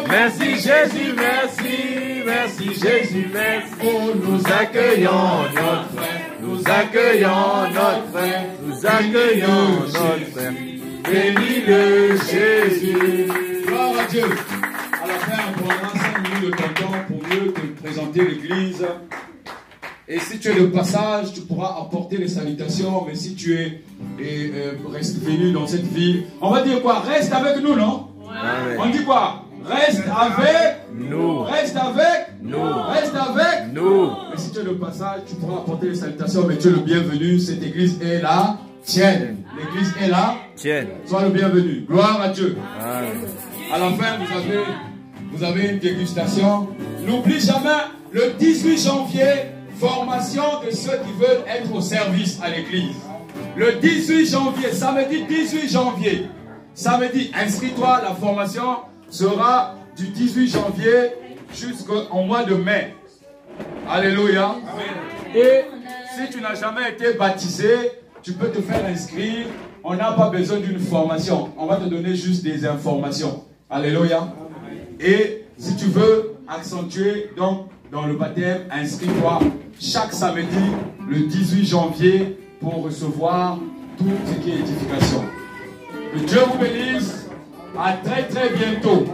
Merci Jésus, merci. Merci Jésus, merci. Nous accueillons notre frère. Nous accueillons notre frère. Nous accueillons notre frère. Bénis-le Jésus. Gloire à Dieu. À la fin, on prendra 5 minutes de ton temps pour mieux te présenter l'église. Et si tu es de passage, tu pourras apporter les salutations. Mais si tu es reste venu dans cette ville, on va dire quoi? Reste avec nous, non? Amen. On dit quoi? Reste avec nous. Reste avec nous. Reste avec nous. Mais si tu es de passage, tu pourras apporter les salutations. Mais tu es le bienvenu. Cette église est la tienne. L'église est là. Tienne. Sois le bienvenu. Gloire à Dieu. Amen. À la fin, vous avez vous avez une dégustation. N'oublie jamais, le 18 janvier, formation de ceux qui veulent être au service à l'église. Le 18 janvier, samedi 18 janvier, samedi, inscris-toi, la formation sera du 18 janvier jusqu'au mois de mai. Alléluia. Et si tu n'as jamais été baptisé, tu peux te faire inscrire. On n'a pas besoin d'une formation. On va te donner juste des informations. Alléluia. Et si tu veux accentuer donc dans le baptême, inscris-toi chaque samedi, le 18 janvier, pour recevoir tout ce qui est édification. Que Dieu vous bénisse. À très très bientôt.